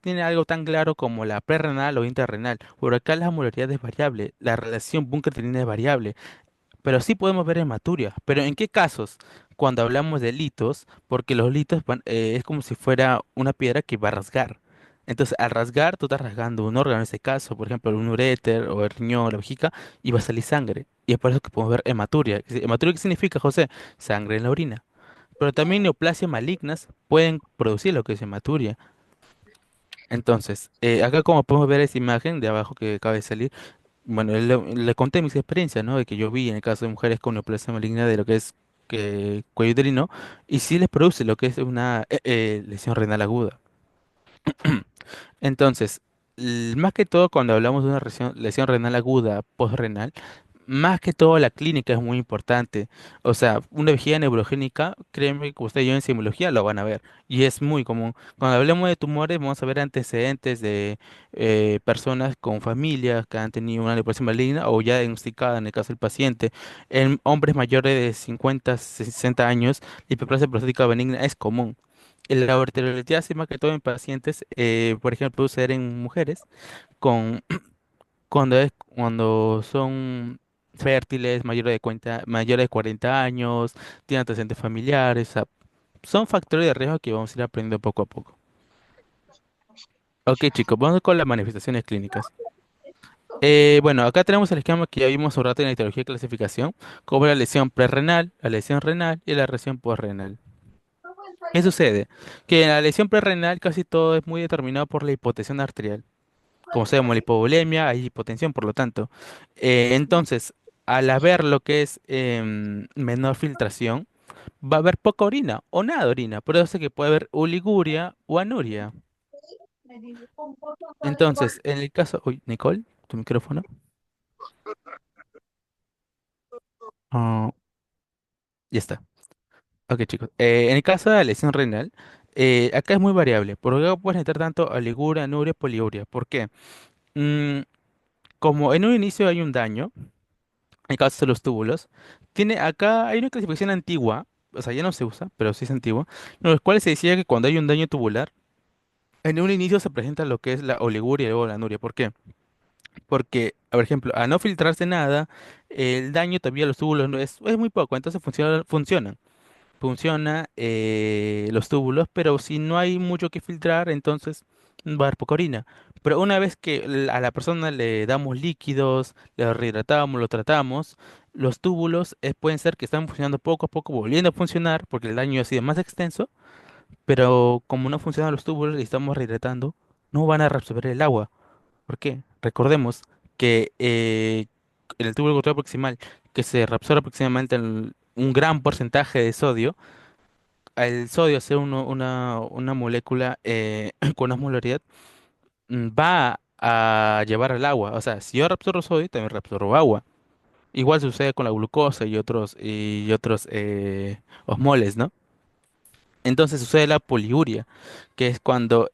tiene algo tan claro como la prerrenal o intrarrenal. Por acá la molaridad es variable, la relación búnker-trina es variable, pero sí podemos ver hematuria. ¿Pero en qué casos? Cuando hablamos de litos, porque los litos es como si fuera una piedra que va a rasgar. Entonces, al rasgar, tú estás rasgando un órgano, en este caso, por ejemplo, un uréter o el riñón, la vejiga, y va a salir sangre. Y es por eso que podemos ver hematuria. ¿Hematuria qué significa, José? Sangre en la orina. Pero también neoplasias malignas pueden producir lo que es hematuria. Entonces, acá como podemos ver esa imagen de abajo que acaba de salir, bueno, le conté mis experiencias, ¿no? De que yo vi en el caso de mujeres con neoplasia maligna de lo que es cuello uterino, y sí les produce lo que es una lesión renal aguda. Entonces, más que todo cuando hablamos de una lesión renal aguda postrenal, más que todo la clínica es muy importante. O sea, una vejiga neurogénica, créeme que ustedes en simología lo van a ver. Y es muy común. Cuando hablemos de tumores, vamos a ver antecedentes de personas con familias que han tenido una neoplasia maligna o ya diagnosticada en el caso del paciente. En hombres mayores de 50, 60 años, la hiperplasia prostática benigna es común. La arteriolitiasis, más que todo en pacientes, por ejemplo, puede suceder en mujeres con cuando son fértiles, mayores de 40 años, tienen antecedentes familiares, o sea, son factores de riesgo que vamos a ir aprendiendo poco a poco. Ok, chicos, vamos con las manifestaciones clínicas. Bueno, acá tenemos el esquema que ya vimos un rato en la etiología de clasificación, como la lesión prerrenal, la lesión renal y la lesión postrenal. ¿Qué sucede? Que en la lesión prerrenal casi todo es muy determinado por la hipotensión arterial. Como sabemos, la hipovolemia, hay hipotensión, por lo tanto. Entonces, al haber lo que es menor filtración, va a haber poca orina o nada de orina. Por eso es que puede haber oliguria o anuria. Entonces, en el caso... Uy, Nicole, tu micrófono. Ah, ya está. Ok, chicos. En el caso de la lesión renal, acá es muy variable. Por acá puedes necesitar tanto oliguria, anuria, poliuria. ¿Por qué? Mm, como en un inicio hay un daño, en el caso de los túbulos, acá hay una clasificación antigua, o sea, ya no se usa, pero sí es antigua, en los cuales se decía que cuando hay un daño tubular, en un inicio se presenta lo que es la oliguria y luego la anuria. ¿Por qué? Porque, por ejemplo, a no filtrarse nada, el daño también a los túbulos es muy poco, entonces funciona los túbulos, pero si no hay mucho que filtrar, entonces va a haber poca orina. Pero una vez que a la persona le damos líquidos, le rehidratamos, lo tratamos, los túbulos pueden ser que están funcionando poco a poco, volviendo a funcionar porque el daño ha sido más extenso, pero como no funcionan los túbulos y estamos rehidratando, no van a reabsorber el agua. ¿Por qué? Recordemos que en el túbulo control proximal, que se reabsorbe aproximadamente un gran porcentaje de sodio, al sodio ser una molécula con una molaridad, va a llevar al agua. O sea, si yo reabsorbo sodio, también reabsorbo agua. Igual sucede con la glucosa y otros osmoles, ¿no? Entonces sucede la poliuria, que es cuando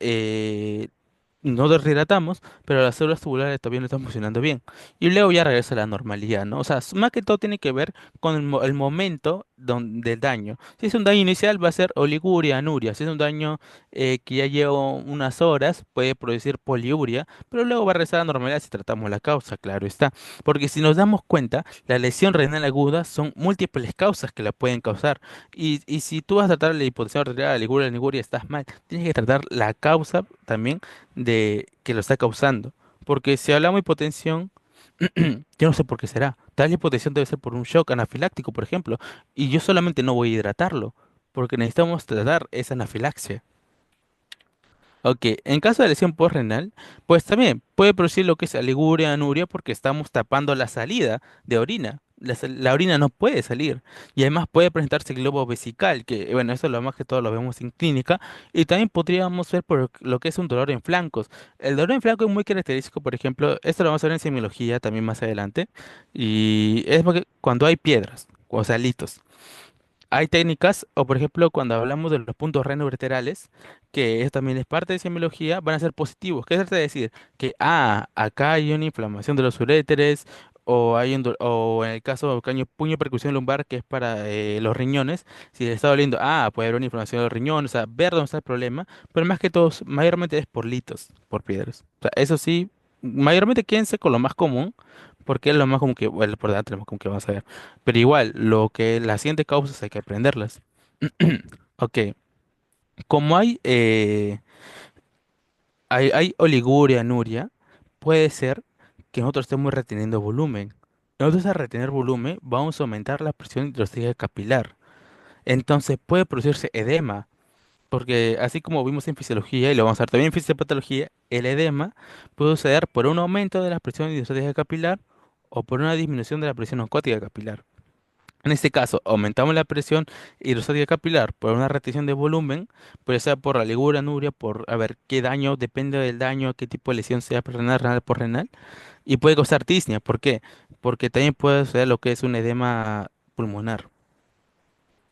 no deshidratamos, pero las células tubulares todavía no están funcionando bien. Y luego ya regresa a la normalidad, ¿no? O sea, más que todo tiene que ver con el momento del daño. Si es un daño inicial, va a ser oliguria, anuria. Si es un daño que ya lleva unas horas, puede producir poliuria, pero luego va a regresar a la normalidad si tratamos la causa, claro está. Porque si nos damos cuenta, la lesión renal aguda son múltiples causas que la pueden causar. Y si tú vas a tratar la hipotensión arterial, la liguria, estás mal. Tienes que tratar la causa también de que lo está causando. Porque si hablamos de hipotensión, yo no sé por qué será. Tal hipotensión debe ser por un shock anafiláctico, por ejemplo. Y yo solamente no voy a hidratarlo, porque necesitamos tratar esa anafilaxia. Ok, en caso de lesión postrenal, pues también puede producir lo que es aliguria, anuria, porque estamos tapando la salida de orina. La orina no puede salir. Y además puede presentarse globo vesical, que bueno, eso lo más que todo lo vemos en clínica. Y también podríamos ver por lo que es un dolor en flancos. El dolor en flanco es muy característico, por ejemplo, esto lo vamos a ver en semiología también más adelante. Y es porque cuando hay piedras, o sea, litos. Hay técnicas, o por ejemplo, cuando hablamos de los puntos renoureterales, que eso también es parte de semiología, van a ser positivos. ¿Qué es decir? Que, acá hay una inflamación de los uréteres, o en el caso de puño percusión lumbar, que es para los riñones, si le está doliendo, puede haber una inflamación de los riñones, o sea, ver dónde está el problema, pero más que todo, mayormente es por litos, por piedras. O sea, eso sí, mayormente quédense con lo más común, porque es lo más común que, bueno, por delante, lo más común que vamos a ver. Pero igual, lo que las siguientes causas hay que aprenderlas. Ok, como hay oliguria, anuria, puede ser que nosotros estemos reteniendo volumen. Nosotros al retener volumen vamos a aumentar la presión hidrostática capilar. Entonces puede producirse edema, porque así como vimos en fisiología, y lo vamos a ver también en fisiopatología, el edema puede suceder por un aumento de la presión hidrostática capilar o por una disminución de la presión osmótica capilar. En este caso, aumentamos la presión hidrostática capilar por una retención de volumen, puede ser por la ligura, anuria, por a ver qué daño, depende del daño, qué tipo de lesión sea renal, renal por renal, y puede causar disnea. ¿Por qué? Porque también puede suceder lo que es un edema pulmonar.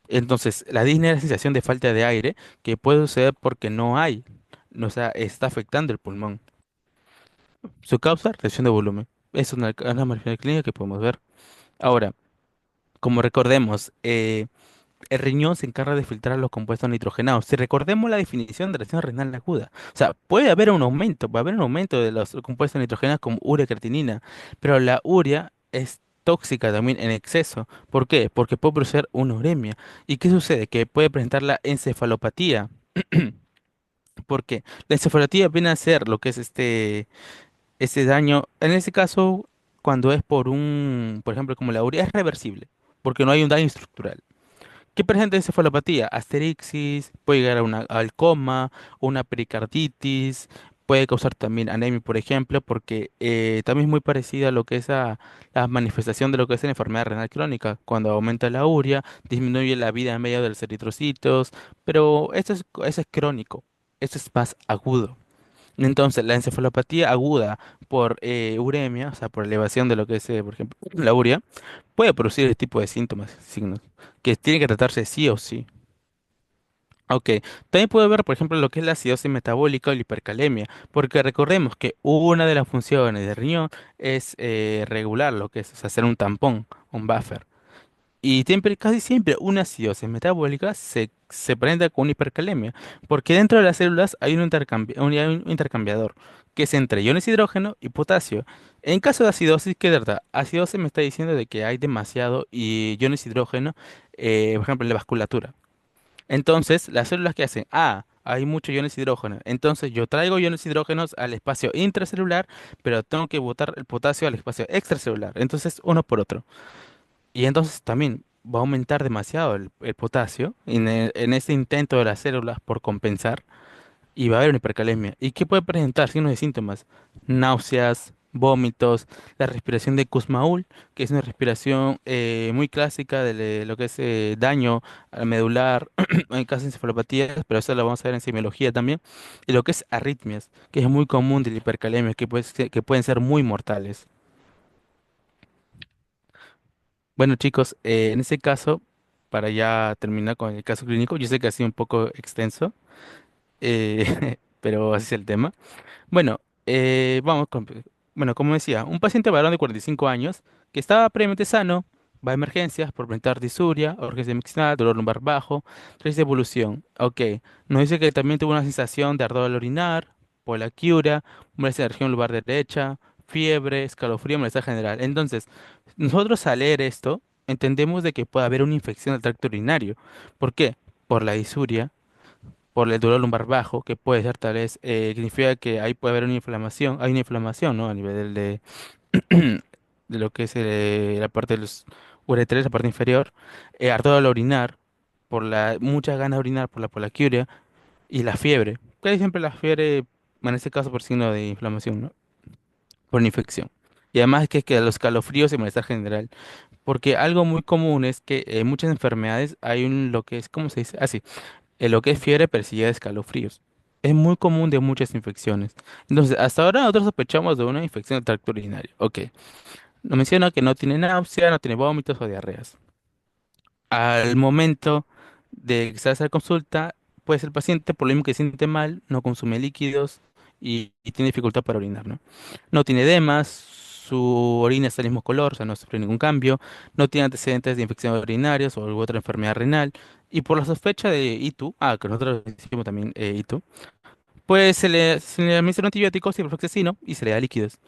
Entonces, la disnea es la sensación de falta de aire que puede suceder porque no hay, o sea, está afectando el pulmón. Su causa, retención de volumen. Es una manifestación clínica que podemos ver. Ahora, como recordemos, el riñón se encarga de filtrar los compuestos nitrogenados. Si recordemos la definición de lesión renal aguda, o sea, puede haber un aumento, va a haber un aumento de los compuestos nitrogenados como urea y creatinina, pero la urea es tóxica también en exceso. ¿Por qué? Porque puede producir una uremia. ¿Y qué sucede? Que puede presentar la encefalopatía. ¿Por qué? La encefalopatía viene a ser lo que es este daño. En este caso, cuando es por ejemplo, como la urea, es reversible, porque no hay un daño estructural. ¿Qué presenta encefalopatía? Asterixis, puede llegar al coma, una pericarditis, puede causar también anemia, por ejemplo, porque también es muy parecida a lo que es la manifestación de lo que es la enfermedad renal crónica, cuando aumenta la urea, disminuye la vida media de los eritrocitos, pero eso es crónico, esto es más agudo. Entonces, la encefalopatía aguda por uremia, o sea, por elevación de lo que es, por ejemplo, la urea, puede producir este tipo de síntomas, signos, que tiene que tratarse sí o sí. Ok, también puede haber, por ejemplo, lo que es la acidosis metabólica o la hipercalemia, porque recordemos que una de las funciones del riñón es regular lo que es, o sea, hacer un tampón, un buffer. Y siempre, casi siempre una acidosis metabólica se presenta con una hipercalemia, porque dentro de las células hay un intercambiador, que es entre iones hidrógeno y potasio. En caso de acidosis, ¿qué es verdad? Acidosis me está diciendo de que hay demasiado iones hidrógeno, por ejemplo, en la vasculatura. Entonces, las células que hacen, hay muchos iones hidrógeno. Entonces, yo traigo iones hidrógenos al espacio intracelular, pero tengo que botar el potasio al espacio extracelular. Entonces, uno por otro. Y entonces también va a aumentar demasiado el potasio en este intento de las células por compensar y va a haber una hipercalemia. ¿Y qué puede presentar? Signos y síntomas: náuseas, vómitos, la respiración de Kussmaul, que es una respiración muy clásica de lo que es daño al medular, en caso de encefalopatías, pero eso lo vamos a ver en semiología también, y lo que es arritmias, que es muy común de la hipercalemia, que pueden ser muy mortales. Bueno, chicos, en ese caso, para ya terminar con el caso clínico, yo sé que ha sido un poco extenso, pero así es el tema. Bueno, vamos con... Bueno, como decía, un paciente varón de 45 años que estaba previamente sano va a emergencias por presentar disuria, urgencia mixnal, dolor lumbar bajo, crisis de evolución. Ok, nos dice que también tuvo una sensación de ardor al orinar, poliaquiuria, molestia en la región lumbar derecha, fiebre, escalofrío, malestar general. Entonces, nosotros al leer esto, entendemos de que puede haber una infección del tracto urinario. ¿Por qué? Por la disuria, por el dolor lumbar bajo, que puede ser tal vez, que significa que ahí puede haber una inflamación, hay una inflamación, ¿no? A nivel de lo que es la parte de los uretres, la parte inferior, ardor al orinar, por muchas ganas de orinar, por la poliaquiuria y la fiebre. Casi siempre la fiebre, en este caso por signo de inflamación, ¿no? Por una infección. Y además que los calofríos y malestar general. Porque algo muy común es que en muchas enfermedades hay lo que es, ¿cómo se dice? Así, lo que es fiebre persigue de escalofríos. Es muy común de muchas infecciones. Entonces, hasta ahora nosotros sospechamos de una infección del tracto urinario. Ok. Nos menciona que no tiene náusea, no tiene vómitos o diarreas. Al momento de que se hace la consulta, pues el paciente, por lo mismo que se siente mal, no consume líquidos y tiene dificultad para orinar, ¿no? No tiene edemas, su orina está del mismo color, o sea, no sufre ningún cambio, no tiene antecedentes de infecciones urinarias o alguna otra enfermedad renal, y por la sospecha de ITU, que nosotros decimos también ITU, pues se le administra un antibiótico, ciprofloxacino, y se le da líquidos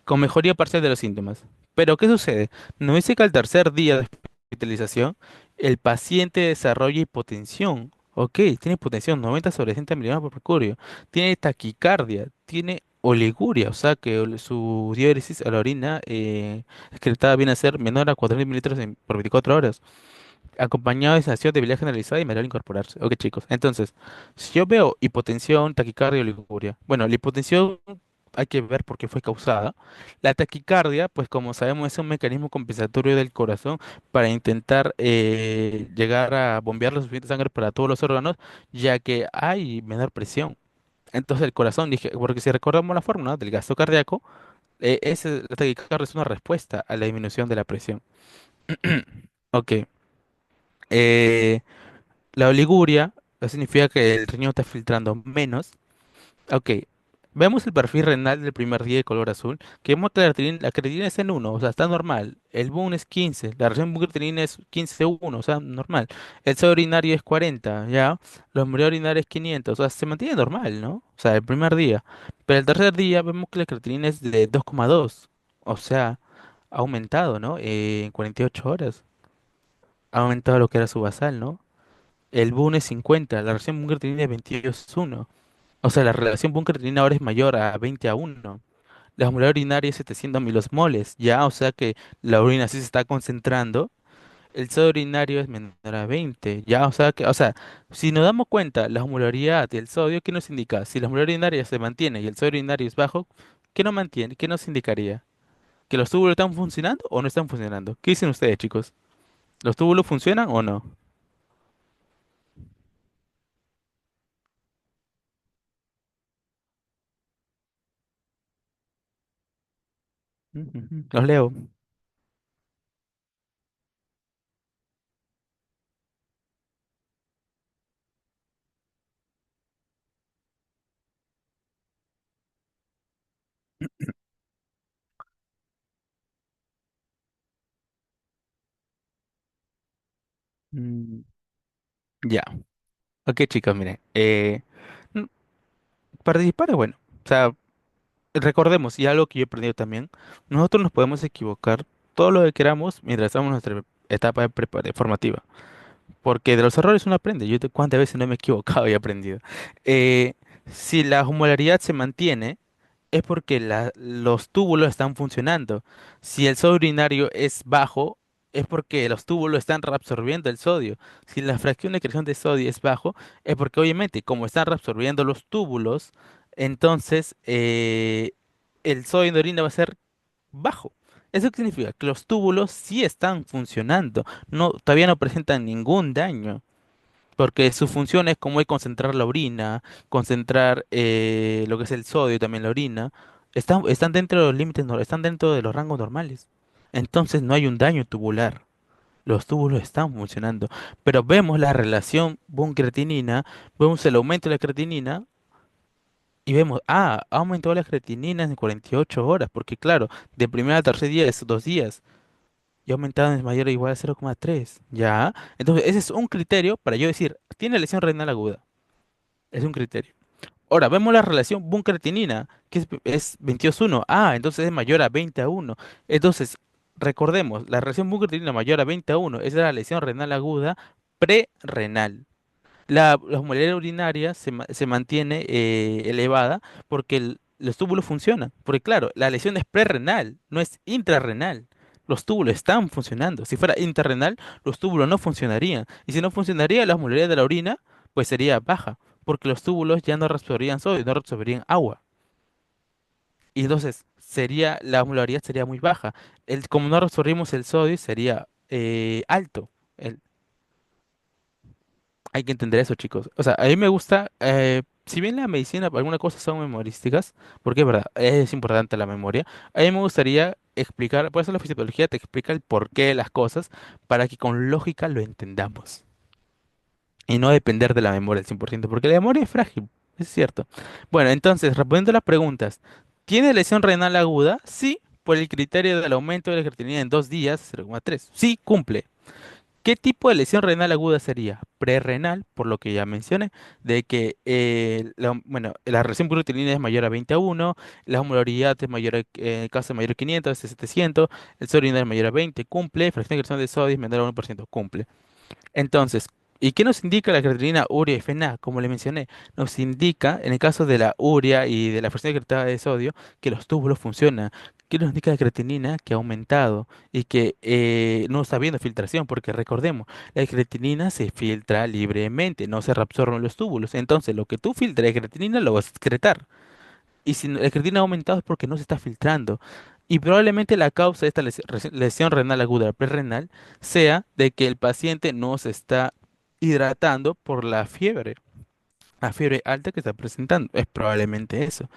con mejoría parcial de los síntomas. Pero, ¿qué sucede? Nos dice que al tercer día de hospitalización, el paciente desarrolla hipotensión. Ok, tiene hipotensión, 90 sobre 100 miligramos por mercurio. Tiene taquicardia, tiene oliguria, o sea que su diuresis a la orina excretada viene a ser menor a 4.000 mililitros por 24 horas, acompañado de sensación de debilidad generalizada y marear al incorporarse. Ok, chicos. Entonces, si yo veo hipotensión, taquicardia o liguria, bueno, la hipotensión hay que ver por qué fue causada. La taquicardia, pues como sabemos, es un mecanismo compensatorio del corazón para intentar llegar a bombear la suficiente sangre para todos los órganos, ya que hay menor presión. Entonces el corazón, dije, porque si recordamos la fórmula del gasto cardíaco, la taquicardia es una respuesta a la disminución de la presión. Ok. eh, La oliguria significa que el riñón está filtrando menos. Ok, vemos el perfil renal del primer día de color azul, que vemos que la creatinina es en 1, o sea, está normal. El BUN es 15, la reacción creatinina es 15,1, o sea, normal. El sodio urinario es 40, ¿ya? La humedad urinaria es 500, o sea, se mantiene normal, ¿no? O sea, el primer día. Pero el tercer día vemos que la creatinina es de 2,2, o sea, ha aumentado, ¿no? En 48 horas. Ha aumentado lo que era su basal, ¿no? El Boone es 50, la relación Bunker-Triniana es 22:1. O sea, la relación Bunker-Triniana ahora es mayor a 20:1. La osmolar urinaria es 700 milosmoles, ya, o sea que la orina sí se está concentrando. El sodio urinario es menor a 20, ya, o sea, si nos damos cuenta, la osmolaridad del sodio, ¿qué nos indica? Si la osmolar urinaria se mantiene y el sodio urinario es bajo, ¿qué nos mantiene? ¿Qué nos indicaría? ¿Que los túbulos están funcionando o no están funcionando? ¿Qué dicen ustedes, chicos? ¿Los túbulos funcionan o no? Ujú, los leo. Mm, ya. Ok, chicos, miren. Mm, participar es bueno. O sea, recordemos, y algo que yo he aprendido también, nosotros nos podemos equivocar todo lo que queramos mientras estamos en nuestra etapa formativa. Porque de los errores uno aprende. Cuántas veces no me he equivocado y he aprendido. Eh, si la osmolaridad se mantiene, es porque los túbulos están funcionando. Si el sodio urinario es bajo, es porque los túbulos están reabsorbiendo el sodio. Si la fracción de creación de sodio es bajo, es porque obviamente como están reabsorbiendo los túbulos, entonces el sodio en la orina va a ser bajo. ¿Eso qué significa? Que los túbulos sí están funcionando, no, todavía no presentan ningún daño, porque su función es como es concentrar la orina, concentrar lo que es el sodio también en la orina, están dentro de los límites, están dentro de los rangos normales. Entonces no hay un daño tubular. Los túbulos están funcionando, pero vemos la relación Bohm-creatinina, vemos el aumento de la creatinina y vemos, ha aumentado la creatinina en 48 horas, porque claro, de primera a tercer día es 2 días y ha aumentado en mayor o igual a 0,3, ¿ya? Entonces ese es un criterio para yo decir, tiene lesión renal aguda, es un criterio. Ahora, vemos la relación Bohm-creatinina, que es 22:1. Entonces es mayor a 20:1. Entonces, recordemos, la relación Bohm-creatinina mayor a 20:1 es la lesión renal aguda prerrenal. La osmolaridad urinaria se mantiene elevada porque los túbulos funcionan. Porque claro, la lesión es prerrenal, no es intrarrenal. Los túbulos están funcionando. Si fuera intrarrenal, los túbulos no funcionarían. Y si no funcionaría, la osmolaridad de la orina pues sería baja, porque los túbulos ya no reabsorberían sodio, no reabsorberían agua. Y entonces la osmolaridad sería muy baja. Como no reabsorbimos el sodio, sería alto. Hay que entender eso, chicos. O sea, a mí me gusta, si bien la medicina, algunas cosas son memorísticas, porque es verdad, es importante la memoria, a mí me gustaría explicar, por eso la fisiología te explica el porqué de las cosas, para que con lógica lo entendamos. Y no depender de la memoria al 100%, porque la memoria es frágil, es cierto. Bueno, entonces, respondiendo a las preguntas, ¿tiene lesión renal aguda? Sí, por el criterio del aumento de la creatinina en 2 días, 0,3. Sí, cumple. ¿Qué tipo de lesión renal aguda sería? Prerrenal, por lo que ya mencioné, de que bueno, la relación brutilina es mayor a 20:1, la osmolaridad es mayor en el caso es mayor a 500, es 700, el sodio urinario es mayor a 20, cumple, fracción de creación de sodio es menor a 1%, cumple. Entonces, ¿y qué nos indica la creatinina, urea y FeNA? Como le mencioné, nos indica, en el caso de la urea y de la fracción de creatinina de sodio, que los túbulos funcionan. ¿Qué nos indica la creatinina? Que ha aumentado y que no está habiendo filtración, porque recordemos, la creatinina se filtra libremente, no se reabsorbe en los túbulos. Entonces, lo que tú filtres de creatinina lo vas a excretar. Y si la creatina ha aumentado es porque no se está filtrando. Y probablemente la causa de esta lesión renal aguda prerrenal sea de que el paciente no se está hidratando por la fiebre alta que está presentando. Es probablemente eso.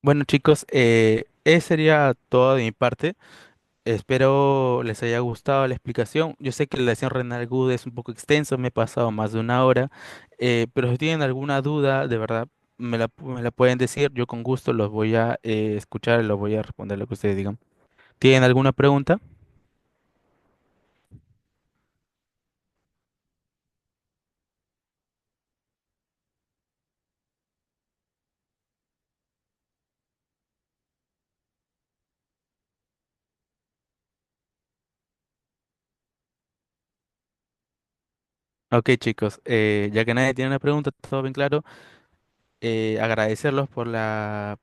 Bueno, chicos, eso sería todo de mi parte. Espero les haya gustado la explicación. Yo sé que la lesión renal aguda es un poco extenso, me he pasado más de una hora, pero si tienen alguna duda, de verdad, me la pueden decir. Yo con gusto los voy a escuchar y los voy a responder lo que ustedes digan. ¿Tienen alguna pregunta? Ok, chicos, ya que nadie tiene una pregunta, todo bien claro, agradecerlos por la